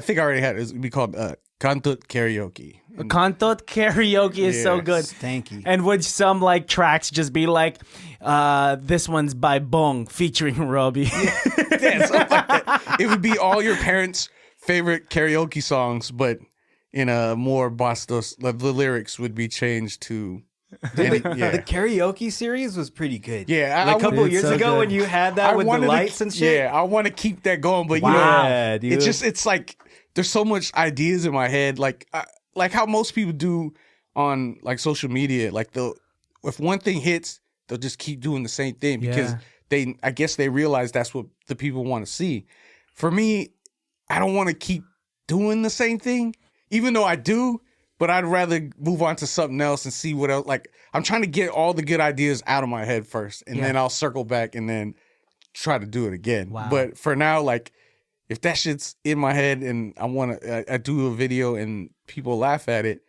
think I already had it. It'd be called Cantot Karaoke. Cantot Karaoke is so good. Thank you. And would some like tracks just be like, this one's by Bong featuring Robbie? Yeah, something like that. It would be all your parents' favorite karaoke songs, but in a more Bastos. The lyrics would be changed to. The karaoke series was pretty good. Yeah, like a couple years so ago good. when you had that with the lights and shit. Yeah, I want to keep that going, but dude. it's like there's so much ideas in my head, like how most people do on like social media. Like if one thing hits, they'll just keep doing the same thing because I guess they realize that's what the people want to see. For me, I don't want to keep doing the same thing, even though I do. But I'd rather move on to something else and see what else. Like, I'm trying to get all the good ideas out of my head first, and then I'll circle back and then try to do it again. Wow. But for now, like, if that shit's in my head and I do a video and people laugh at it,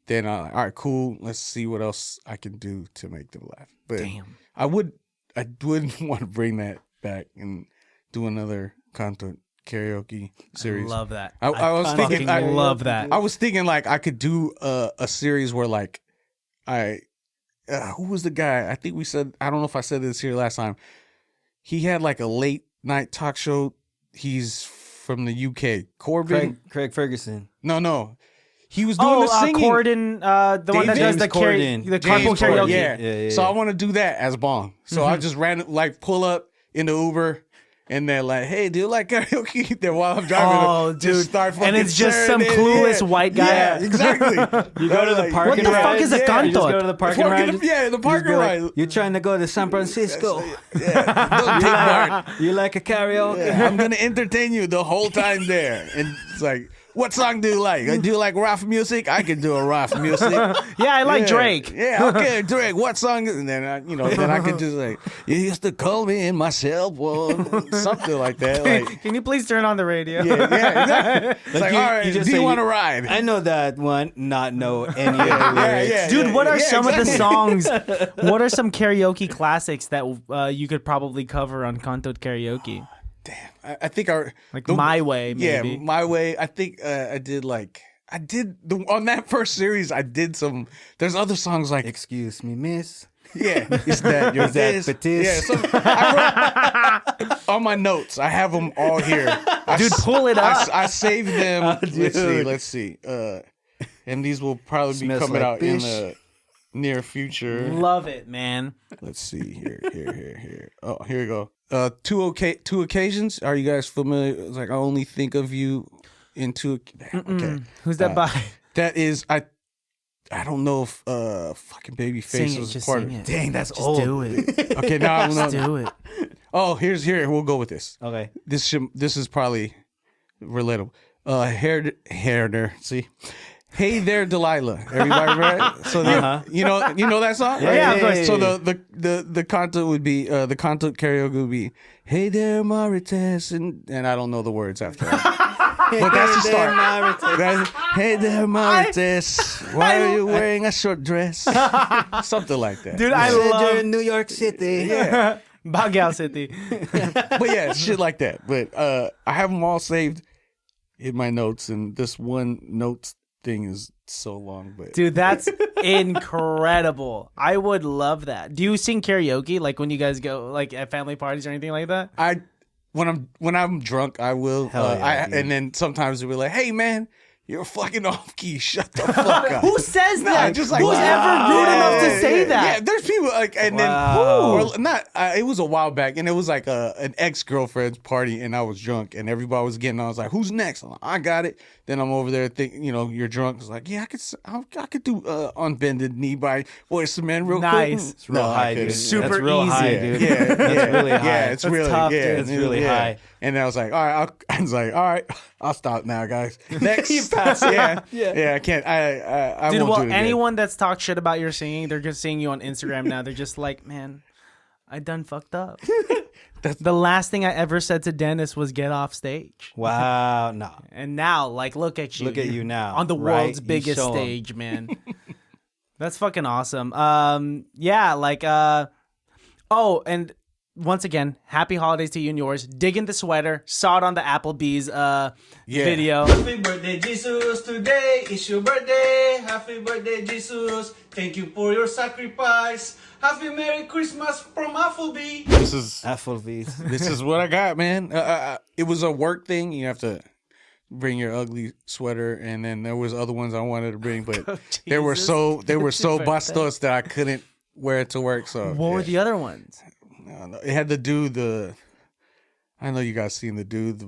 then all right, cool. Let's see what else I can do to make them laugh. But Damn. I wouldn't want to bring that back and do another content karaoke series. I love that. I was thinking. I love that. I was thinking like I could do a series where like who was the guy? I think we said. I don't know if I said this here last time. He had like a late night talk show. He's from the UK. Corbin. Craig Ferguson. No. He was doing the singing. Corden, the one that does the Corden. the Carpool Karaoke. Yeah. So I want to do that as Bong. So I just pull up in the Uber. And they're like, "Hey, do you like karaoke?" Then while I'm driving, dude, just start fucking and it's just some serenading. clueless white guy. Yeah, exactly. You go to the parking What the fuck ride. is a You cantot? just go to the parking ride. The parking ride. You're trying to go to San Francisco. Don't take part. You like a karaoke? Yeah, I'm gonna entertain you the whole time there. And it's like, What song do you like? Do you like rough music? I can do a rough music. Yeah, I like Drake. Yeah, okay, Drake. What song? And then then I could just like, you used to call me in my cell phone, something like that. Like, Can you please turn on the radio? yeah, exactly. It's like, all right, do you want to ride? I know that one, not know any of the lyrics. Dude, what are some of the exactly. songs? What are some karaoke classics that you could probably cover on Contoed Karaoke? Damn, I think My Way, maybe. Yeah, My Way. I think I did on that first series. I did some. There's other songs like Excuse me, miss. yeah, it's that your Is that this. Baddies? Yeah, so I wrote on my notes. I have them all here. Dude, pull it up. I saved them. Dude. Let's see. And these will probably be Smells coming like out in fish. the near future. Love it, man. Let's see here. Oh, here we go. Two occasions. Are you guys familiar? It's like I only think of you in two. Okay, Who's that by? that is I don't know if fucking Babyface Sing it, was just part sing of it. it. Dang, that's Just old. do it. Okay, now Just do it. oh here we'll go with this. Okay. This is probably relatable. Hair see. Hey there, Delilah. Everybody read? So you know that song? Right? Yeah, of course. So the content would be the content karaoke would be Hey there, Marites, and I don't know the words after that. But that's the start. Hey there, Marites. Why are you wearing a short dress? Something like that. Dude, I Said you're love in New York City. Yeah. Pacquiao City. But yeah, shit like that. But I have them all saved in my notes, and this one notes thing is so long. But Dude, that's incredible. I would love that. Do you sing karaoke like when you guys go like at family parties or anything like that? when I'm drunk, I will. Hell yeah, dude. And then sometimes we'll be like, "Hey, man, you're fucking off key. Shut the fuck up." Who says that? just like, Who's ever rude enough to say that? Yeah, there's people like, and Wow. then or not. It was a while back, and it was like an ex-girlfriend's party, and I was drunk, and everybody was getting. I was like, "Who's next?" I'm like, "I got it." Then I'm over there thinking, you're drunk. It's like, yeah, I could do unbended knee by Boys to Men real Nice. quick. It's real No, I high, couldn't. dude. Super That's real easy. high, Yeah, dude. yeah, That's really high. Yeah, it's That's really tough, yeah, dude. It's really high. And then I was like, all right, I was like, all right, I'll stop now, guys. Next, you pass. Yeah, I can't. I Dude, won't well, do it again. anyone that's talked shit about your singing, they're just seeing you on Instagram now. They're just like, man, I done fucked up. The last thing I ever said to Dennis was get off stage. Wow. No. And now, like, look at you. Look at you now, on the right? world's You biggest show 'em. stage, man. That's fucking awesome. Yeah, like, oh, and once again, happy holidays to you and yours. Digging the sweater. Saw it on the Applebee's video. Happy birthday, Jesus. Today is your birthday. Happy birthday, Jesus. Thank you for your sacrifice. Happy Merry Christmas from Applebee. This is Applebee's. this is what I got, man. It was a work thing. You have to bring your ugly sweater, and then there was other ones I wanted to bring, but they were so bastos that I couldn't wear it to work. So What were the other ones? it had to do I know you guys seen the dude.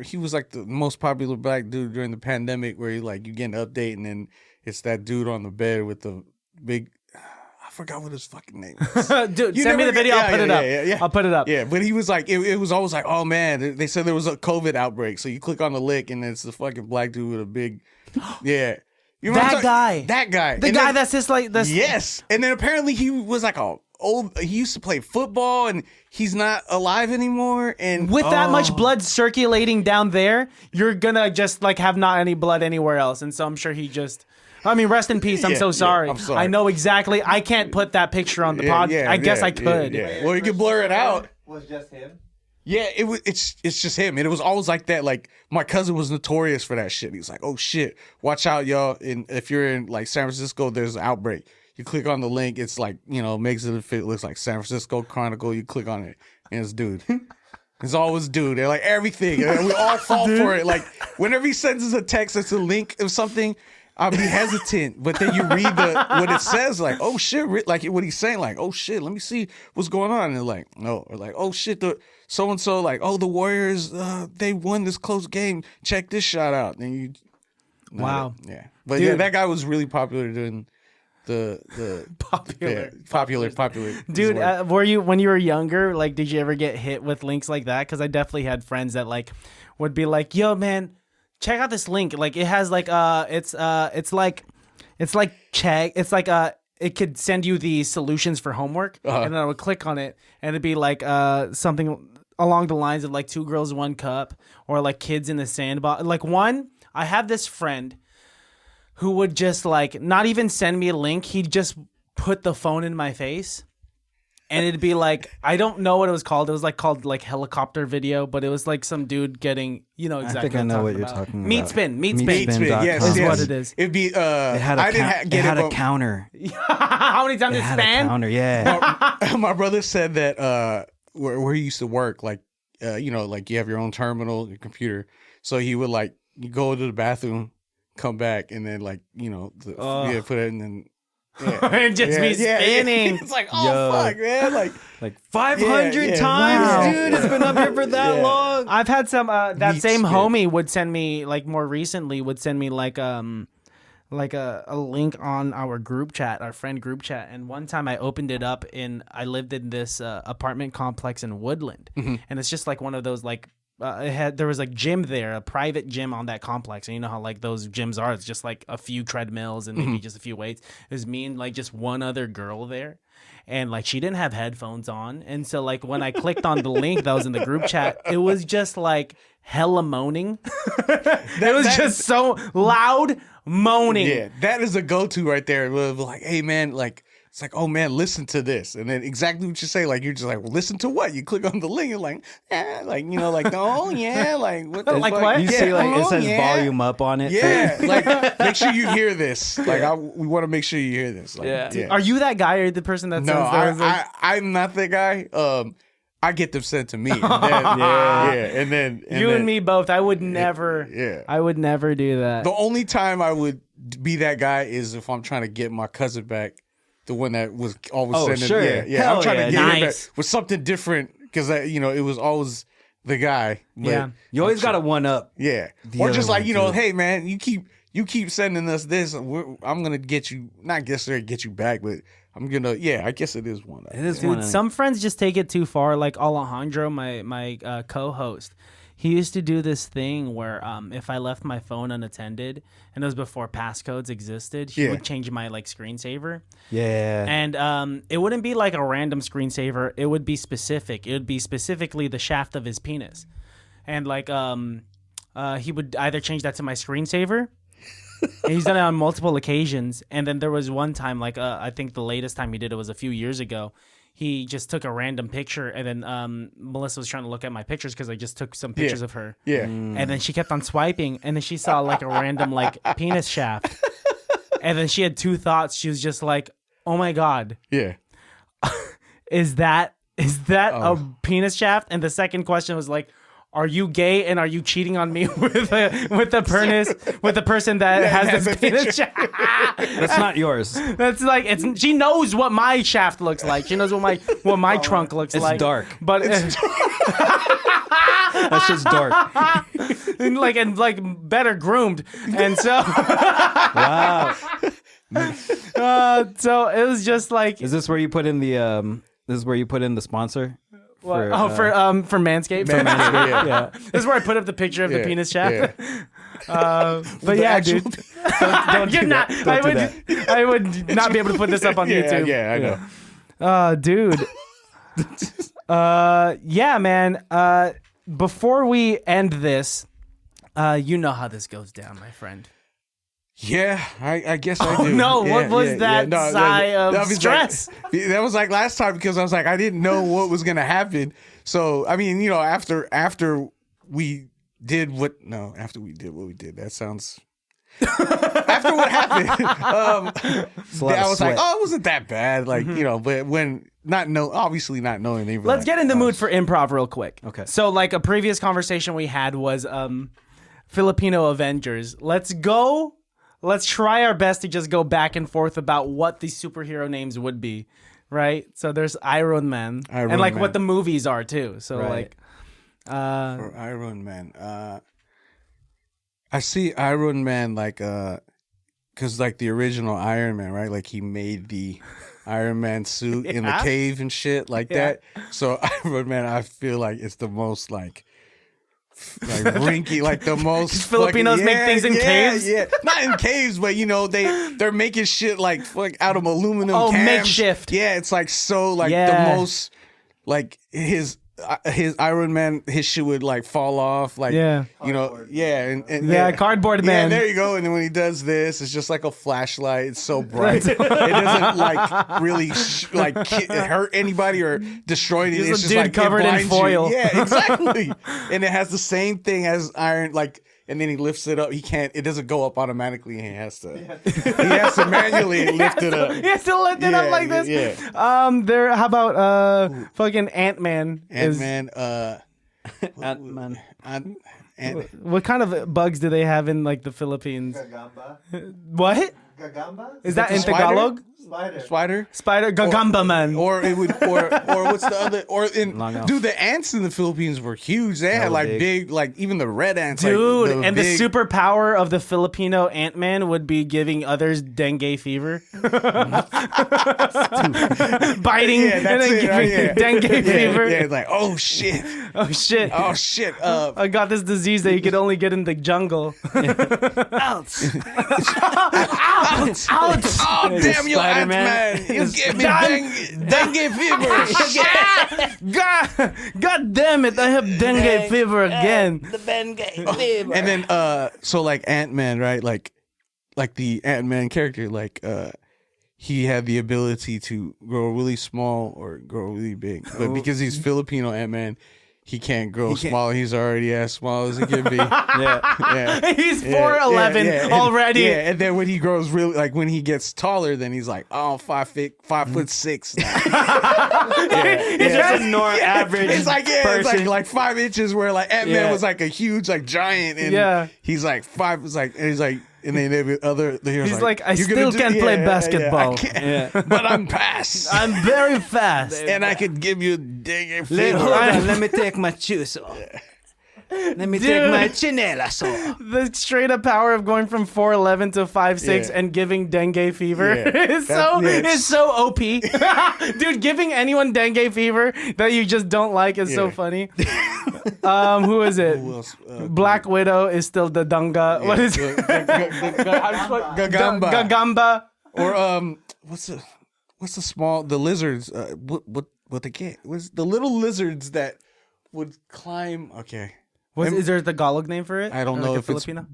He was like the most popular black dude during the pandemic, where you get an update, and then it's that dude on the bed with the big. I forgot what his fucking name was. Dude, You send me never the video. get- I'll put it up. yeah. I'll put it up. Yeah, but he was like, it was always like, oh man, they said there was a COVID outbreak. So you click on the link, and it's the fucking black dude with a big, yeah. You remember That I'm guy. talking- That guy. The And guy then- that's just like this. Yes. And then apparently he was like he used to play football, and he's not alive anymore. And With that much blood circulating down there, you're gonna just like have not any blood anywhere else. And so I'm sure he just. I mean, rest in peace. I'm Yeah, so yeah, sorry. I'm sorry. I know exactly. I can't put that picture on the pod. I guess I could. Yeah. Well, you could blur it out. Was just him. Yeah, it's just him. And it was always like that. Like my cousin was notorious for that shit. He was like, "Oh shit, watch out, y'all! And if you're in like San Francisco, there's an outbreak. You click on the link. It's like makes it fit. It looks like San Francisco Chronicle. You click on it, and it's dude. It's always dude. They're like everything. And we all fall for it. Like whenever he sends us a text, it's a link of something. I'll be hesitant, but then you read what it says, like, oh shit, like what he's saying, like, oh shit, let me see what's going on. And they're like, no, or like, oh shit, the so and so, like, oh, the Warriors, they won this close game. Check this shot out. And you, Wow. yeah, but Dude. yeah, that guy was really popular during the Popular. popular. Dude, were you when you were younger? Like, did you ever get hit with links like that? Because I definitely had friends that like would be like, "Yo, man, check out this link. Like it has like it's like it could send you the solutions for homework, and then I would click on it, and it'd be like something along the lines of like 2 girls, 1 cup, or like kids in the sandbox. Like I have this friend who would just like not even send me a link. He'd just put the phone in my face. And it'd be like, I don't know what it was called. It was like called like helicopter video, but it was like some dude getting, exactly. I think I know what you're talking about. Meat spin. Yes, is what it is. It'd be. It had a counter. How many times It it had a span? counter. Yeah. My brother said that where he used to work, like like you have your own terminal, your computer. So he would like you go to the bathroom, come back, and then like put it in. And and just be spinning. It's like, fuck, man. Like 500 times, Wow. dude. It's been up here for that long. I've had some that Meat same spin. homie would send me like more recently would send me like a link on our group chat, our friend group chat, and one time I opened it up I lived in this apartment complex in Woodland, and it's just like one of those like there was like gym there, a private gym on that complex, and you know how like those gyms are, it's just like a few treadmills and maybe just a few weights. It was me and like just one other girl there, and like she didn't have headphones on, and so like when I clicked on the link that was in the group chat, it was just like hella moaning. It was just so loud moaning. Yeah, that is a go-to right there. Like, hey man, like it's like, oh man, listen to this, and then exactly what you say, like you're just like, well, listen to what? You click on the link, you're like, like oh yeah, like what the Like fuck? what? You see, like it says yeah. volume up on it. Yeah, like make sure you hear this. Like we want to make sure you hear this. Like, Are you that guy or the person that No, sends those? I'm not the guy. I get them sent to me. And then, and then You and me both. I would never. Yeah. I would never do that. The only time I would be that guy is if I'm trying to get my cousin back, the one that was always sending. sure. Yeah. Hell I'm trying to yeah. get him back Nice. with something different because it was always the guy. But, Yeah. You always got to one up. yeah. The Or other just like one, too. hey man, you keep sending us this. I'm gonna get you, not necessarily get you back, but I'm gonna. I guess it is one. It is Dude, one. some friends just take it too far. Like Alejandro, my co-host, he used to do this thing where if I left my phone unattended, and it was before passcodes existed, he would change my like screensaver. Yeah. And it wouldn't be like a random screensaver. It would be specific. It would be specifically the shaft of his penis. And like he would either change that to my screensaver. And he's done it on multiple occasions. And then there was one time, like I think the latest time he did it was a few years ago. He just took a random picture, and then Melissa was trying to look at my pictures because I just took some pictures of her. Yeah. And then she kept on swiping, and then she saw like a random like penis shaft. And then she had 2 thoughts. She was just like, "Oh my god, Yeah. is that a penis shaft?" And the second question was like, "Are you gay and are you cheating on me with the person that has this penis shaft?" That's not yours. That's like she knows what my shaft looks like. She knows what my trunk looks It's like. dark. But That's just dark. and like better groomed. And so Wow. so it was just like Is this where you put in the This is where you put in the sponsor? for Manscaped. Yeah. This is where I put up the picture of the penis shaft. Yeah. But yeah, dude. Don't do that. Don't do that. I would not be able to put this up on YouTube. Yeah, I know. Dude. Yeah, man. Before we end this, you know how this goes down, my friend. Yeah, I guess I do. no, what was that No, sigh of was stress? That was like last time because I was like, I didn't know what was gonna happen. So I mean, after we did what we did. That sounds. After what happened, I was like, oh, it wasn't that bad. Like but when obviously not knowing. Let's get in the mood for improv real quick. Okay. So like a previous conversation we had was Filipino Avengers. Let's try our best to just go back and forth about what the superhero names would be, right? So there's Iron Man, and like what the movies are too. So Right. for Iron Man. I see Iron Man like because like the original Iron Man, right? Like he made the Iron Man suit in the cave and shit like that. So Iron Man, I feel like it's the most like like rinky, like the most Filipinos make things in caves? Yeah, not in caves, but they're making shit like out of aluminum. Oh, cans. makeshift. Yeah, it's like so like the most like his Iron Man, his shit would like fall off, like cardboard man. Yeah, there you go. And then when he does this, it's just like a flashlight. It's so bright. It doesn't like really hurt anybody or destroy anything. It's a just dude like covered in foil. You. Yeah, exactly. And it has the same thing as iron, like. And then he lifts it up. He can't. It doesn't go up automatically. He has to. He has to manually lift it up. He has to lift it up like this. Yeah. There. How about fucking Ant-Man? Ant-Man. Ant-Man. What kind of bugs do they have in like the Philippines? Gagamba. What? Gagamba? Is that in spider? Tagalog? Spider. Gagamba man. Or it would. Or what's the other? Or in Long dude, the ants in the Philippines were huge. They had like big, like even the red ants. Dude, like, and big, the superpower of the Filipino Ant-Man would be giving others dengue fever. Biting and then giving dengue fever. Yeah, it's like, oh shit. Oh shit. Oh shit. I got this disease that you could only get in the jungle. Ouch. Ouch! Oh damn, you Spider-Man. Ant-Man. You give me dengue fever. God damn it, I have dengue fever again. The dengue fever. And then so like Ant-Man, right? Like the Ant-Man character, like he had the ability to grow really small or grow really big. But because he's Filipino Ant-Man, he can't grow small. He's already as small as he can be. Yeah. He's 4'11" already. Yeah, and then when he grows really, like when he gets taller, then he's like, oh, 5'6" now. He's just a average It's like person. it's like 5 inches where like Ant-Man was like a huge like giant, and he's like 5. It's like, and he's like. And then the other, the hero's He's like, I "You're still gonna can't play basketball. I can't, but I'm fast. I'm very fast. And I could give you a dang Hold on, let me take my shoes off. Let me take my chinelas off. The straight up power of going from 4'11" to 5'6" and giving dengue fever is so OP. Dude, giving anyone dengue fever that you just don't like is so funny. Who is it? Who else? Black Widow is still the Dunga. What is it? Gagamba. Gagamba. Or what's the small lizards? What they get? What's the little lizards that would climb? Okay. Is there the Tagalog name for it? I don't Or know like if Filipino?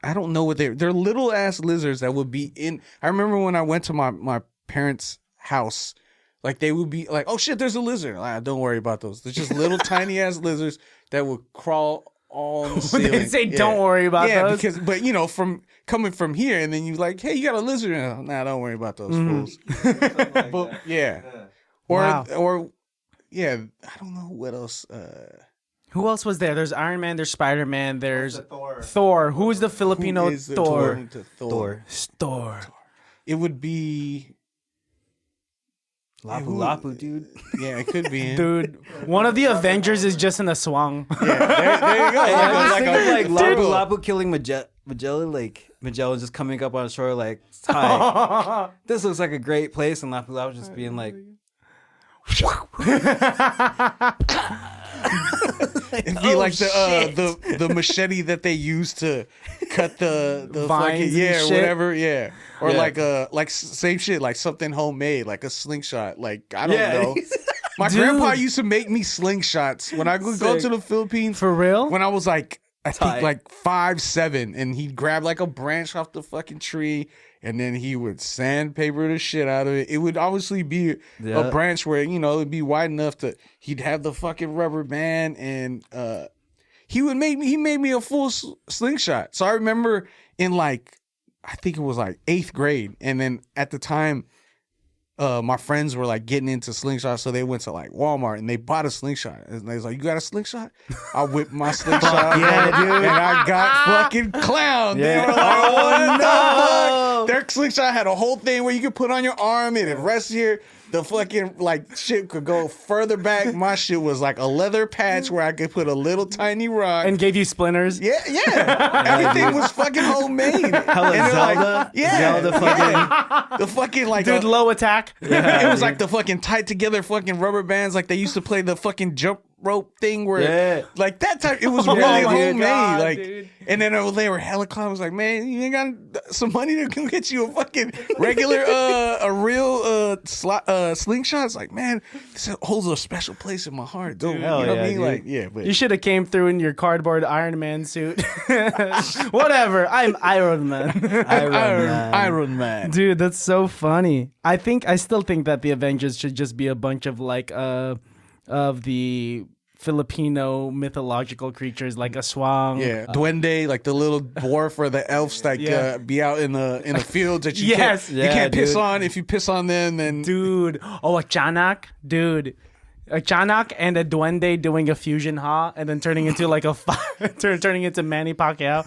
I don't know what they're little ass lizards that would be in. I remember when I went to my parents' house, like they would be like, oh shit, there's a lizard. Like, don't worry about those. There's just little tiny ass lizards that would crawl on the ceiling. They say don't worry about those. because from coming from here, and then you like, hey, you got a lizard. Nah, don't worry about those fools. But yeah, or I don't know what else. Who else was there? There's Iron Man, there's Spider-Man, there's Thor. Thor. Who's the Filipino Who is the Thor? equivalent to Thor? Thor. It would be Lapu-lapu, dude. Yeah, it could be. Dude, one of the Avengers is just in a swang. There you go. Like Lapu-lapu killing Magellan, like Magellan just coming up on shore like, hi, this looks like a great place, and Lapu-lapu just being like, It'd be like the machete that they use to cut the Vines fucking and shit. whatever, or like same shit, like something homemade, like a slingshot. Like I don't know. My grandpa used to make me slingshots when I would go to the Philippines. For real? When I was like, I think like 5'7", and he'd grab like a branch off the fucking tree, and then he would sandpaper the shit out of it. It would obviously be a branch where, it'd be wide enough to, he'd have the fucking rubber band, and he made me a full slingshot. So I remember in like, I think it was like 8th grade, and then at the time, my friends were like getting into slingshots, so they went to like Walmart and they bought a slingshot. And they was like, "You got a slingshot?" I whipped my slingshot, and I got fucking clowned. They were like, "What the fuck?" Their slingshot had a whole thing where you could put on your arm and it rests here. The fucking like shit could go further back. My shit was like a leather patch where I could put a little tiny rock And gave you splinters? Yeah. Everything was fucking homemade. Hella Zelda. Zelda fucking. The fucking like Dude, low attack. it was like the fucking tight together fucking rubber bands like they used to play the fucking jump rope thing where, Yeah. like that time, it was Oh really my homemade. God, like, dude. and then they were hella clown. I was like, man, you ain't got some money to go get you a fucking regular, a real slingshot. It's like, man, this holds a special place in my heart. Dude, you know what I mean? dude. Like, yeah, but You should have came through in your cardboard Iron Man suit. Whatever. I'm Iron Man. Iron Man. Dude, that's so funny. I still think that the Avengers should just be a bunch of like of the Filipino mythological creatures like a swang. Yeah, duende, like the little dwarf or the elves, like Yeah. be out in the fields that you Yes. can't, you can't piss dude. on. If you piss on them, then Dude. Oh, a Chanak? Dude. A Chanak and a duende doing a fusion ha and then turning into like a turning into Manny Pacquiao.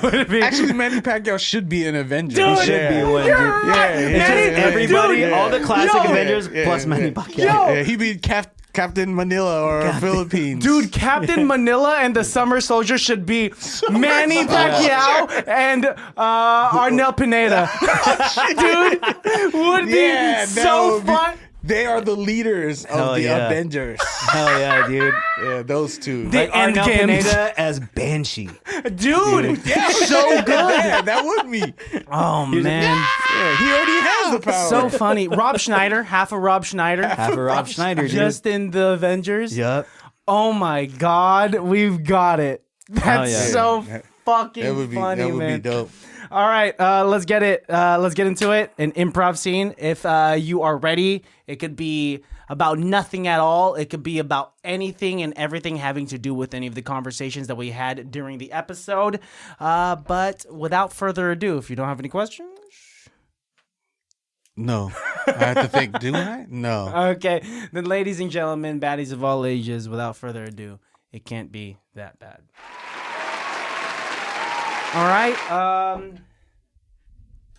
Would it be? actually, Manny Pacquiao should be an Avenger. Dude, He should be one. you're Yeah, right. he Manny- should- Everybody, Dude, all the classic yo. Avengers Yeah, plus yeah, Manny yeah. Pacquiao. Yo. Yeah, he be Captain Manila or Philippines. Dude, Captain Manila and the Summer Soldier should be Manny Pacquiao and Arnel Pineda. Dude, would Yeah, be that so would be- fun. They are the leaders of Hell the yeah. Avengers. Hell yeah, dude. Yeah, those two. The Like Arnel Endgame. Pineda as Banshee. Dude, yeah, so good. Yeah, that would be. Oh, man. Yeah, he already has the power. So funny. Rob Schneider, half of Rob Schneider. Half of Rob Schneider, dude. Just in the Avengers. Yep. Oh, my God. We've got it. That's yeah. so That fucking would be funny, that would man. be dope. All right, let's get it. Let's get into it. An improv scene. If you are ready, it could be about nothing at all. It could be about anything and everything having to do with any of the conversations that we had during the episode. But without further ado, if you don't have any questions. No, I have to think. Do I? No. Okay, then ladies and gentlemen, baddies of all ages, without further ado, it can't be that bad. All right.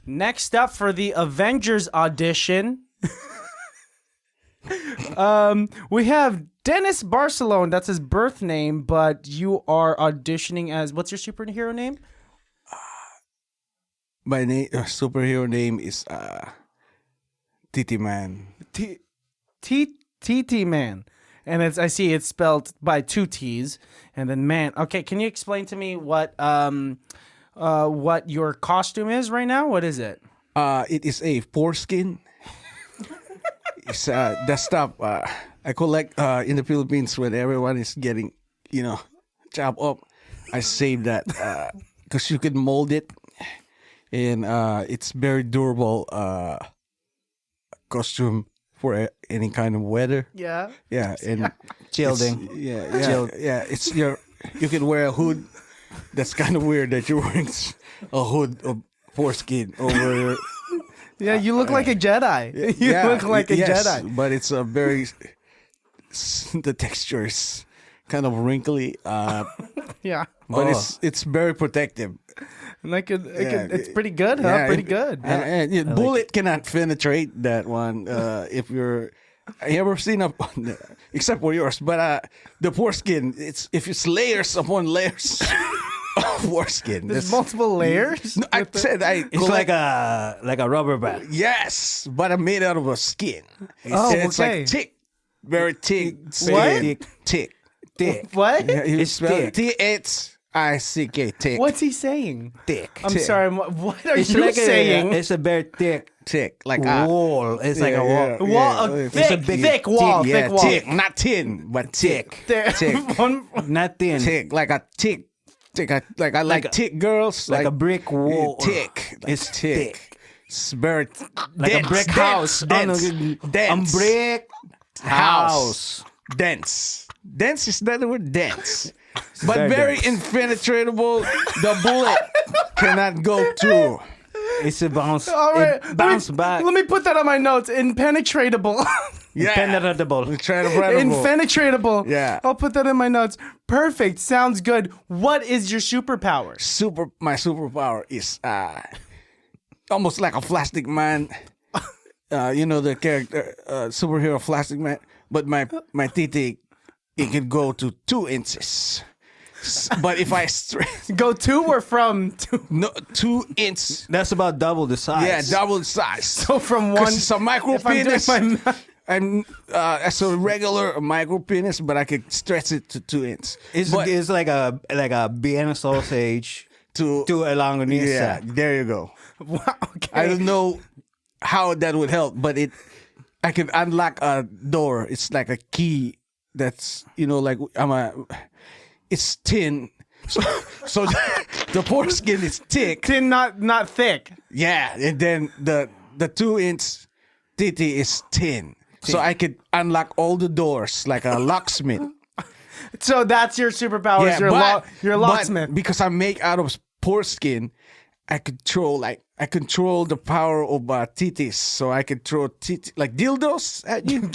Next up for the Avengers audition, we have Dennis Barcelon. That's his birth name, but you are auditioning as what's your superhero name? My name, superhero name is Titi Man. TT Man. And I see it's spelled by two T's and then man. Okay, can you explain to me what your costume is right now? What is it? It is a foreskin. It's that stuff I collect in the Philippines when everyone is getting, chopped up. I save that because you can mold it, and it's very durable costume for any kind of weather. Yeah. Yeah, and Childing. yeah. It's you can wear a hood. That's kind of weird that you're wearing a hood of foreskin over your. Yeah, you look like a Jedi. You look like a Jedi. But it's a very the texture is kind of wrinkly, Yeah. but it's very protective. And Yeah, it's pretty good, huh? Yeah, Pretty good. And bullet cannot penetrate that one. If you're, I ever seen except for yours, but the foreskin, it's layers upon layers of foreskin. There's multiple layers. No, I said It's like a rubber band. yes, but I'm made out of a skin. It's okay. like thick, very thick. What? Thick. What? Yeah, you It's spell thick. Thick. Thick. What's he saying? thick? I'm thick. sorry. What are It's you like saying? it's a very thick Thick, like wall. It's like a wall. Wall, a thick, thick wall, yeah, thick wall. thick, not thin, but thick. Thick. One- Not thin. Thick, like a thick. Like I like a- thick girls, like a brick wall. Thick, like It's thick. It's very Like dense, a brick house. Dense, dense, A brick house. dense. Dense is not the word dense, but very very dense. impenetrable. The bullet cannot go through. It's a bounce. All right. It bounce back. Let me put that on my notes. Impenetratable. Yeah, Penetrable. incredible. Impenetratable. Yeah. I'll put that in my notes. Perfect. Sounds good. What is your superpower? My superpower is almost like a plastic man. The character superhero plastic man, but my titi, it can go to 2 inches. But if I Go to or from? To? no 2 inch, That's about double the size. yeah, double the size. So from one. Because it's a micro If I'm doing penis. my math- I'm as a regular micro penis, but I could stretch it to 2 inches. It's like a Vienna sausage To a longanisa. yeah, there you go. Wow, okay. I don't know how that would help, but I can unlock a door. It's like a key that's like it's thin. So the foreskin is thick. Thin, not thick. Yeah, and then the 2-inch titty is thin. So I could unlock all the doors like a locksmith. So that's your superpowers. You're a locksmith. But because I'm made out of foreskin, I control the power of titties. So I could throw like dildos at you.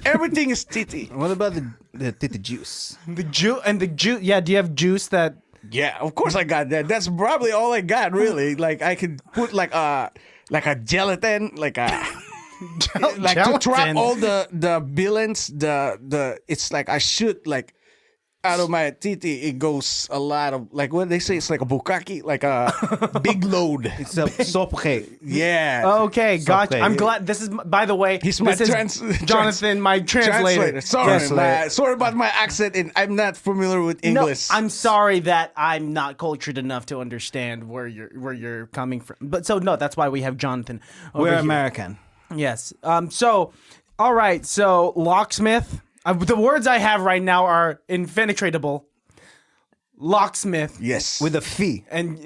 Everything is titty. What about the titty juice? The juice. Yeah, do you have juice that? Yeah, of course I got that. That's probably all I got, really. Like I could put like a gelatin, like to trap all the villains. It's like I shoot like out of my titty. It goes a lot of like what they say. It's like a bukkake, like a big load. It's a suffocate. Yeah. Okay, gotcha. Okay. I'm glad. This is, by the way, He's my Jonathan, my translator. Sorry, sorry about my accent, and I'm not familiar with English. No, I'm sorry that I'm not cultured enough to understand where you're coming from. But so no, that's why we have Jonathan. Over We're here. American. Yes. So, all right. So, locksmith. The words I have right now are impenetrable. Locksmith. Yes. With a fee. And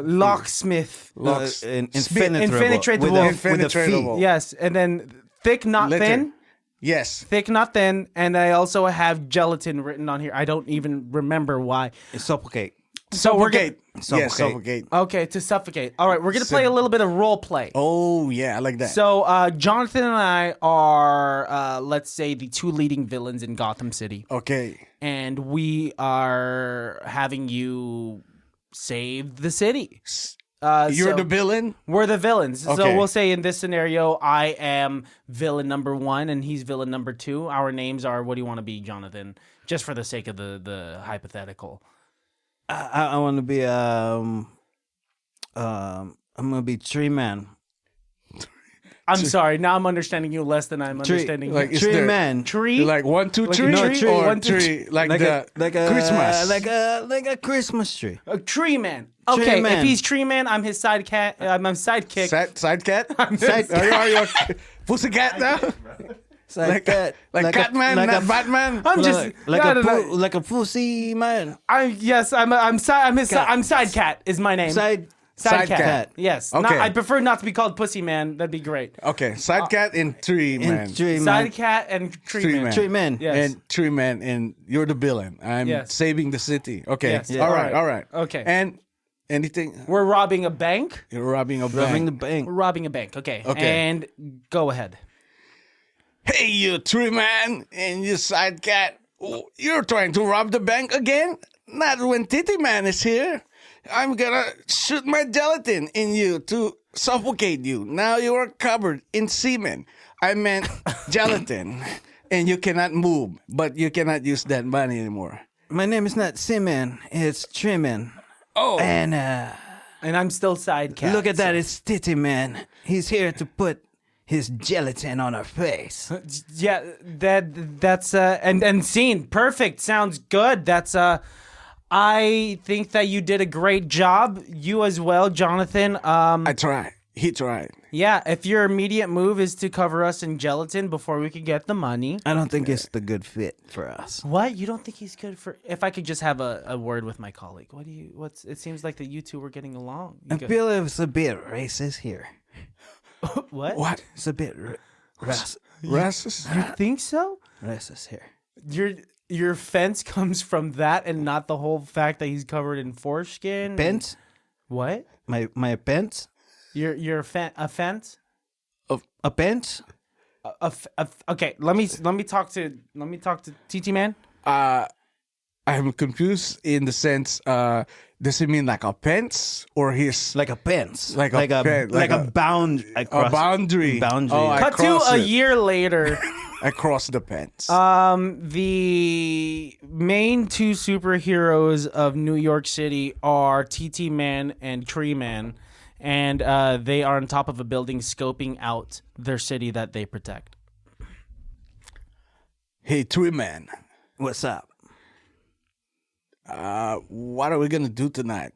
locksmith. Impenetrable. With a fee. Yes. And then thick, not Letter. thin. Yes. Thick, not thin. And I also have gelatin written on here. I don't even remember why. It's suffocate. So we're going Yes, suffocate. Okay, to suffocate. All right, we're going to play a little bit of role play. Oh, yeah, I like that. So, Jonathan and I are, let's say, the two leading villains in Gotham City. Okay. And we are having you save the city. You're the villain? We're the villains. So Okay. we'll say in this scenario, I am villain number 1 and he's villain number 2. Our names are, what do you want to be, Jonathan? Just for the sake of the hypothetical. I want to be I'm gonna be Tree Man. I'm sorry. Now I'm understanding you less than I'm understanding like, you. is Tree there- Man. Tree? Like 1, 2, 3, no, tree, tree, or 1, 2, tree, like a Christmas. like a Christmas tree. A tree man. Tree Okay, man. if he's tree man, I'm his side cat. I'm sidekick. Side cat? Side- Are you a pussycat now? Like Catman, not Batman? I'm just like a pussy man. I'm side cat is my name. Side cat. Yes. Okay. I prefer not to be called pussy man. That'd be great. Okay, side cat and tree man. Tree man. Side cat and tree, Tree man. man. Tree man. Yes. And tree man, and you're the villain. I'm Yes. saving the city. Okay. Yes. All right. Okay. And anything? We're robbing a bank. You're robbing a Robbing the bank. bank. We're robbing a bank. Okay. Okay. And go ahead. Hey, you tree man and you side cat. Oh, you're trying to rob the bank again? Not when Titty Man is here. I'm gonna shoot my gelatin in you to suffocate you. Now you are covered in semen. I meant gelatin. And you cannot move, but you cannot use that money anymore. My name is not Seaman, it's Triman. Oh. And I'm still side cat. look at that, it's Titty Man. He's here to put his gelatin on her face. Yeah, that's and scene perfect. Sounds good. That's I think that you did a great job. You as well, Jonathan. I tried. He tried. Yeah, if your immediate move is to cover us in gelatin before we can get the money. I don't think it's the good fit for us. What? You don't think he's good for? If I could just have a word with my colleague. It seems like that you two were getting along. I feel it's a bit racist here. What? What? It's a bit Racist? You think so? racist here. Your offense comes from that and not the whole fact that he's covered in foreskin. Pence? What? My offense? Your offense? A pence? Okay, let me talk to TT man. I'm confused in the sense, does it mean like a pence or his Like a pence. Like a pen- like a bound. a boundary? Boundary. Oh, I Cut to crossed a it. year later. I crossed the pence. The main two superheroes of New York City are TT Man and Tree Man, and they are on top of a building scoping out their city that they protect. Hey, Tree Man. What's up? What are we gonna do tonight?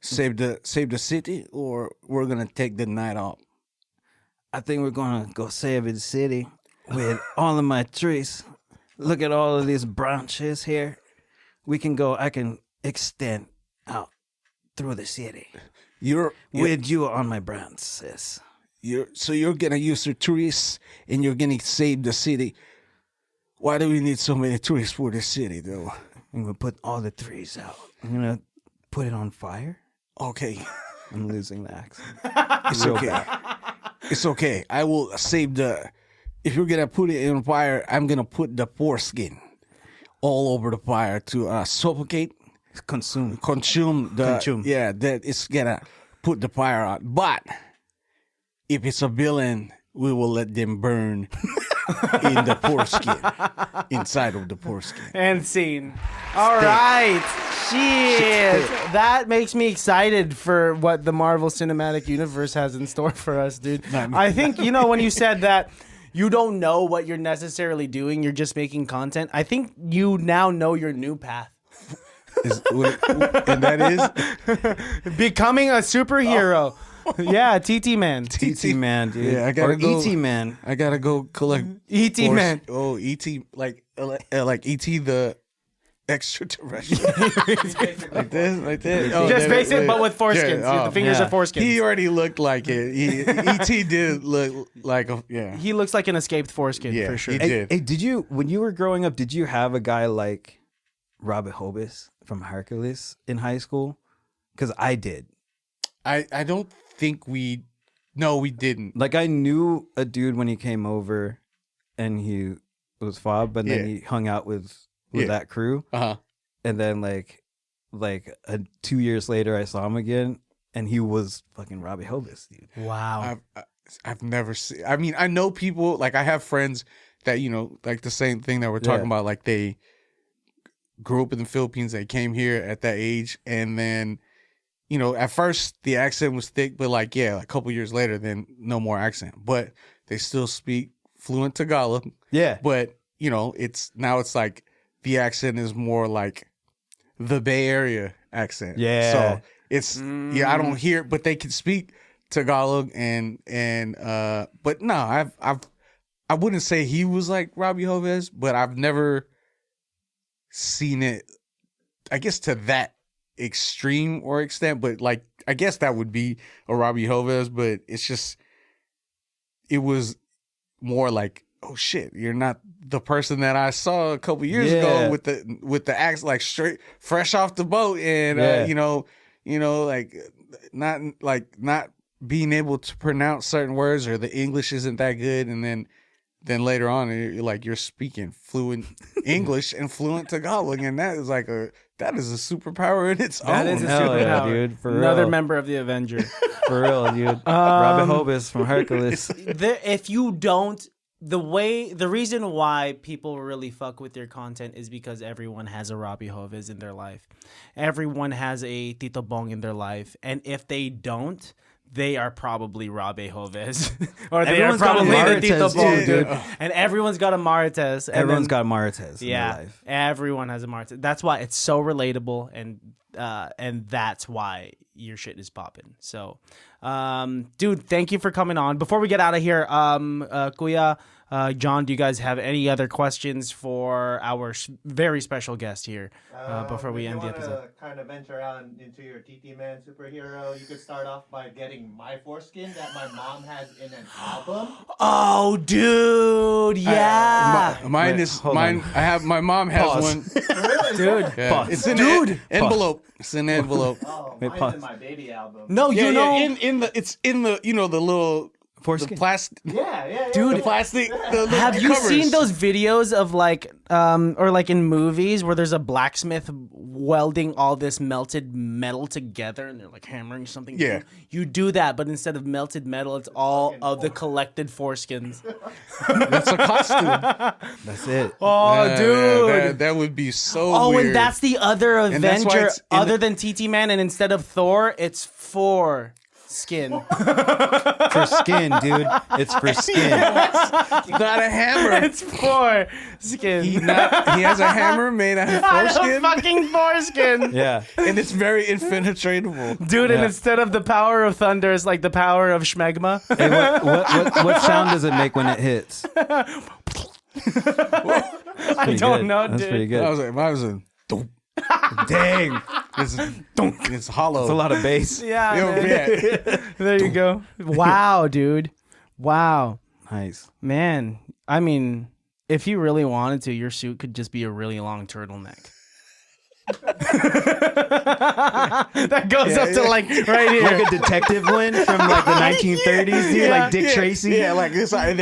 Save the city, or we're gonna take the night off? I think we're gonna go save the city with all of my trees. Look at all of these branches here. I can extend out through the city You're with you on my branches. you're gonna use your trees, and you're gonna save the city. Why do we need so many trees for the city, though? I'm gonna put all the trees out. I'm gonna put it on fire. Okay, I'm losing the accent. it's okay. It's okay. I will save the. If you're gonna put it in fire, I'm gonna put the foreskin all over the fire to suffocate, Consume. consume. Yeah, that it's gonna put the fire out. But if it's a villain, we will let them burn in the foreskin, inside of the foreskin. And scene. All right. Shit. That makes me excited for what the Marvel Cinematic Universe has in store for us, dude. I think, when you said that you don't know what you're necessarily doing, you're just making content, I think you now know your new path. And that is Becoming a superhero. Yeah, TT Man. TT Man, dude. Yeah, I gotta or go. ET Man. I gotta go collect ET Man. Oh, ET, like ET the extraterrestrial. like this. Oh, Just that- base it, that- but with foreskins. Yeah, The fingers yeah. are foreskins. He already looked like it. ET did look like yeah. He looks like an escaped foreskin, Yeah, for sure. he Hey, did. did you, when you were growing up, did you have a guy like Robert Hobbes from Hercules in high school? Because I did. I don't think we didn't. Like, I knew a dude when he came over and he was fob, but then Yeah. he hung out with Yeah. that crew. Uh-huh. And then, 2 years later, I saw him again, and he was fucking Robbie Hobbes, dude. Wow. I've never seen. I mean, I know people, like I have friends that, like the same thing that we're talking about, like they grew up in the Philippines, they came here at that age, and then, at first the accent was thick, but a couple years later, then no more accent. But they still speak fluent Tagalog. Yeah. But, it's like the accent is more like the Bay Area accent. Yeah. So it's I don't hear, but they can speak Tagalog and but no, I wouldn't say he was like Robbie Hobbes, but I've never seen it, I guess, to that extreme or extent, but I guess that would be a Robbie Hobbes, but it's just, it was more like, oh shit, you're not the person that I saw a couple years ago with the axe, like straight fresh off the boat, and not being able to pronounce certain words, or the English isn't that good, and then later on you're speaking fluent English and fluent Tagalog, and that is that is a superpower in its That own. is a Hell superpower. yeah, dude, for Another real. member of the Avenger. For real, dude. Robbie Hobbes from Hercules. If you don't, the reason why people really fuck with your content is because everyone has a Robbie Hobbes in their life. Everyone has a Tito Bong in their life. And if they don't, they are probably Robbie Hobbes. Or they Everyone's are got a probably the Tito Marites, Bong, dude. dude. And everyone's got a Marites. And Everyone's then- got Marites in yeah, their life. everyone has a Marites. That's why it's so relatable, and that's why your shit is popping. So, dude, thank you for coming on. Before we get out of here, Kuya, John, do you guys have any other questions for our very special guest here before we end the episode? If you want to kind of venture out into your TT Man superhero, you could start off by getting my foreskin that my mom has in an album. Oh, dude, yeah. Mine is hold mine. on. I have, my mom has Pause. one. Dude. Yeah, Pause. it's in Dude. envelope. It's in an envelope. Oh, Wait, mine's pause. in my baby album. No, Yeah, you know, it's in the the little Foreskin. the plastic, Yeah. Dude, the plastic. The have you covers. seen those videos of or like in movies where there's a blacksmith welding all this melted metal together and they're like hammering something? Yeah. You do that, but instead of melted metal, it's all of the collected foreskins. That's a costume. That's it. Oh, Yeah, dude. that would be so. Oh, weird. and that's the other And that's why Avenger it's in other than TT Man, and instead of Thor, it's foreskin. for skin, dude. It's for skin. Not a hammer. It's for skin. He has a hammer made out of foreskin, fucking foreskin. Yeah. and it's very impenetratable. Dude, and Yeah. instead of the power of thunder, it's like the power of schmegma. Hey, what sound does it make when it hits? I don't know, That's dude. pretty good. I was like, mine was a thump. Dang. It's hollow. That's a lot of bass. Yeah, Yo, man. yeah. There you go. Wow, dude. Wow. Nice. Man, I mean, if you really wanted to, your suit could just be a really long turtleneck. That goes up to like right here. Like a detective one from like the 1930s, dude, Yeah. like Dick Tracy. Yeah, like this, and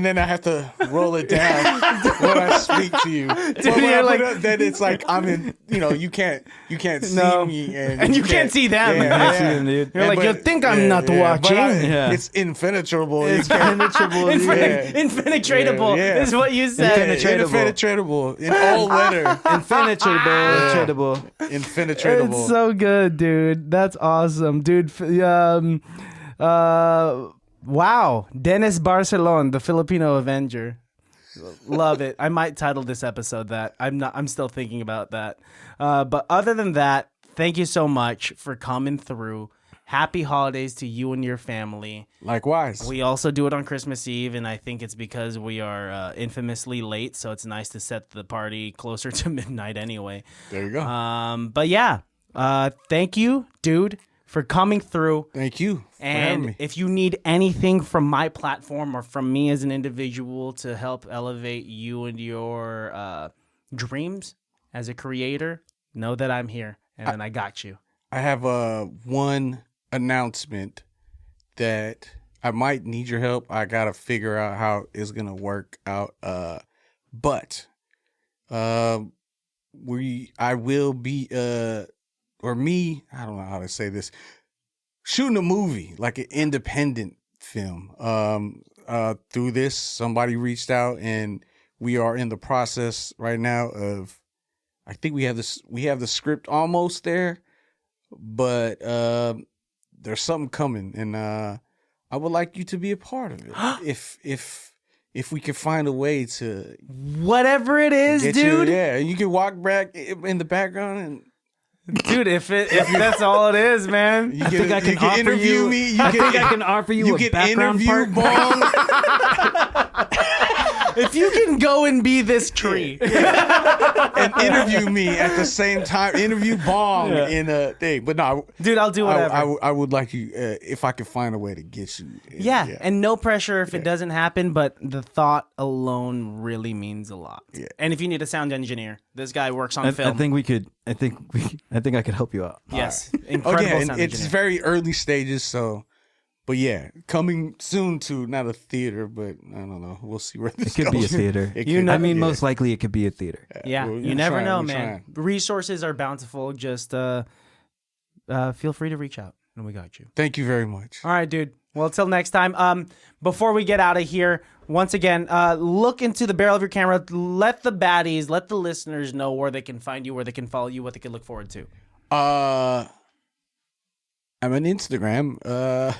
then I have to roll it down when I speak to you. But when you're I like- put it up, then it's like I'm in. You can't see No. me, And you can't see them. Yeah, I see yeah. them, dude. You're like, but- you think I'm not but watching? Yeah. It's impenetrable. It's You can't- penetrable. dude. Infinitratable Yeah. is what you said. Impenetrable in all letter. Impenetrable. Impenetrable. It's so good, dude. That's awesome, dude. Wow, Dennis Barcelon, the Filipino Avenger. Love it. I might title this episode that. I'm still thinking about that. But other than that, thank you so much for coming through. Happy holidays to you and your family. Likewise. We also do it on Christmas Eve, and I think it's because we are infamously late, so it's nice to set the party closer to midnight anyway. There you go. But yeah, thank you, dude, for coming through. Thank you for having And me. if you need anything from my platform or from me as an individual to help elevate you and your dreams as a creator, know that I'm here and I got you. I have one announcement that I might need your help. I gotta figure out how it's gonna work out. But I will be or me, I don't know how to say this, shooting a movie, like an independent film. Through this, somebody reached out and we are in the process right now of, I think we have the script almost there, but there's something coming, and I would like you to be a part of it. If we can find a way to Whatever it is, get dude. you, yeah, you can walk back in the background and Dude, if that's all it is, man. you I think I can offer interview you. me. I think I can offer you a can background interview part. Bong. If you can go and be this tree. and interview me at the same time. Interview Bong in a thing, but no, Dude, I'll do whatever. I would like you if I could find a way to get you. Yeah, and no pressure if it doesn't happen, but the thought alone really means a lot. Yeah. And if you need a sound engineer, this guy works on I film. think we could. I think I could help you out. yes, Oh, incredible yeah, and sound it's engineer. very early stages, so. But yeah, coming soon to not a theater, but I don't know. We'll see where this It could be a goes. theater. It You could- know- I mean, yeah. most likely it could be a theater. Yeah, Well, you we're never trying, know, we're man. Resources are bountiful. Just feel free to reach out, and we got you. Thank you very much. All right, dude. Well, till next time. Before we get out of here, once again, look into the barrel of your camera. Let the baddies, let the listeners know where they can find you, where they can follow you, what they can look forward to. I'm on Instagram.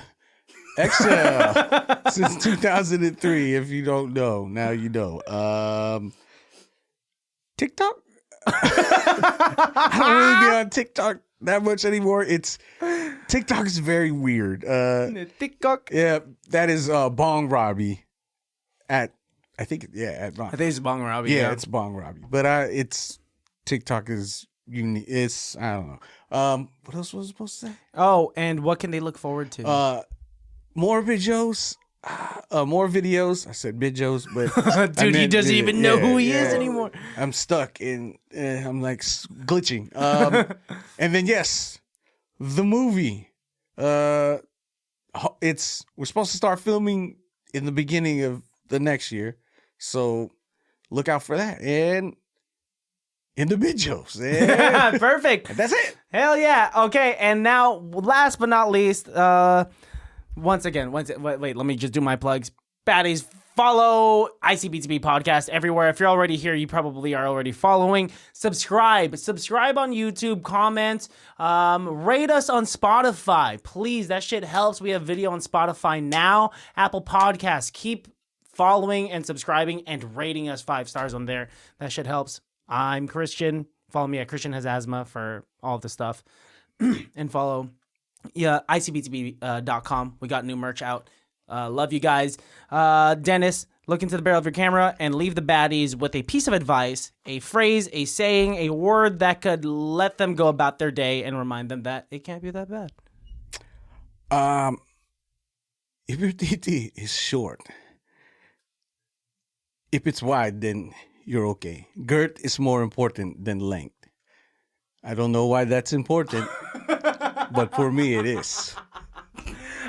Excel since 2003. If you don't know, now you know. TikTok. I don't really be on TikTok that much anymore. TikTok is very weird. TikTok. Yeah, that is Bong Robbie at Bong. I think it's Bong Robbie. Yeah, it's Bong Robbie. But it's TikTok is unique. It's I don't know. What else was I supposed to say? Oh, and what can they look forward to? More videos. More videos. I said videos, but Dude, he doesn't even know who he is anymore. I'm stuck in. I'm like glitching. And then yes, the movie. We're supposed to start filming in the beginning of the next year, so look out for that. And in the videos. Yeah. Perfect. That's it. Hell yeah. Okay, and now, last but not least, wait, let me just do my plugs. Baddies, Follow ICBTB Podcast everywhere. If you're already here, you probably are already following. Subscribe on YouTube, comment, rate us on Spotify. Please, that shit helps. We have video on Spotify now. Apple Podcasts, keep following and subscribing and rating us 5 stars on there. That shit helps. I'm Christian. Follow me at Christian Has Asthma for all of the stuff. And follow ICBTB.com. We got new merch out. Love you guys. Dennis, look into the barrel of your camera and leave the baddies with a piece of advice, a phrase, a saying, a word that could let them go about their day and remind them that it can't be that bad. If your titi is short, if it's wide, then you're okay. Girth is more important than length. I don't know why that's important, but for me it is.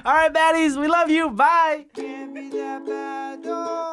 All right, baddies, we love you. Bye. Can't be that bad, oh.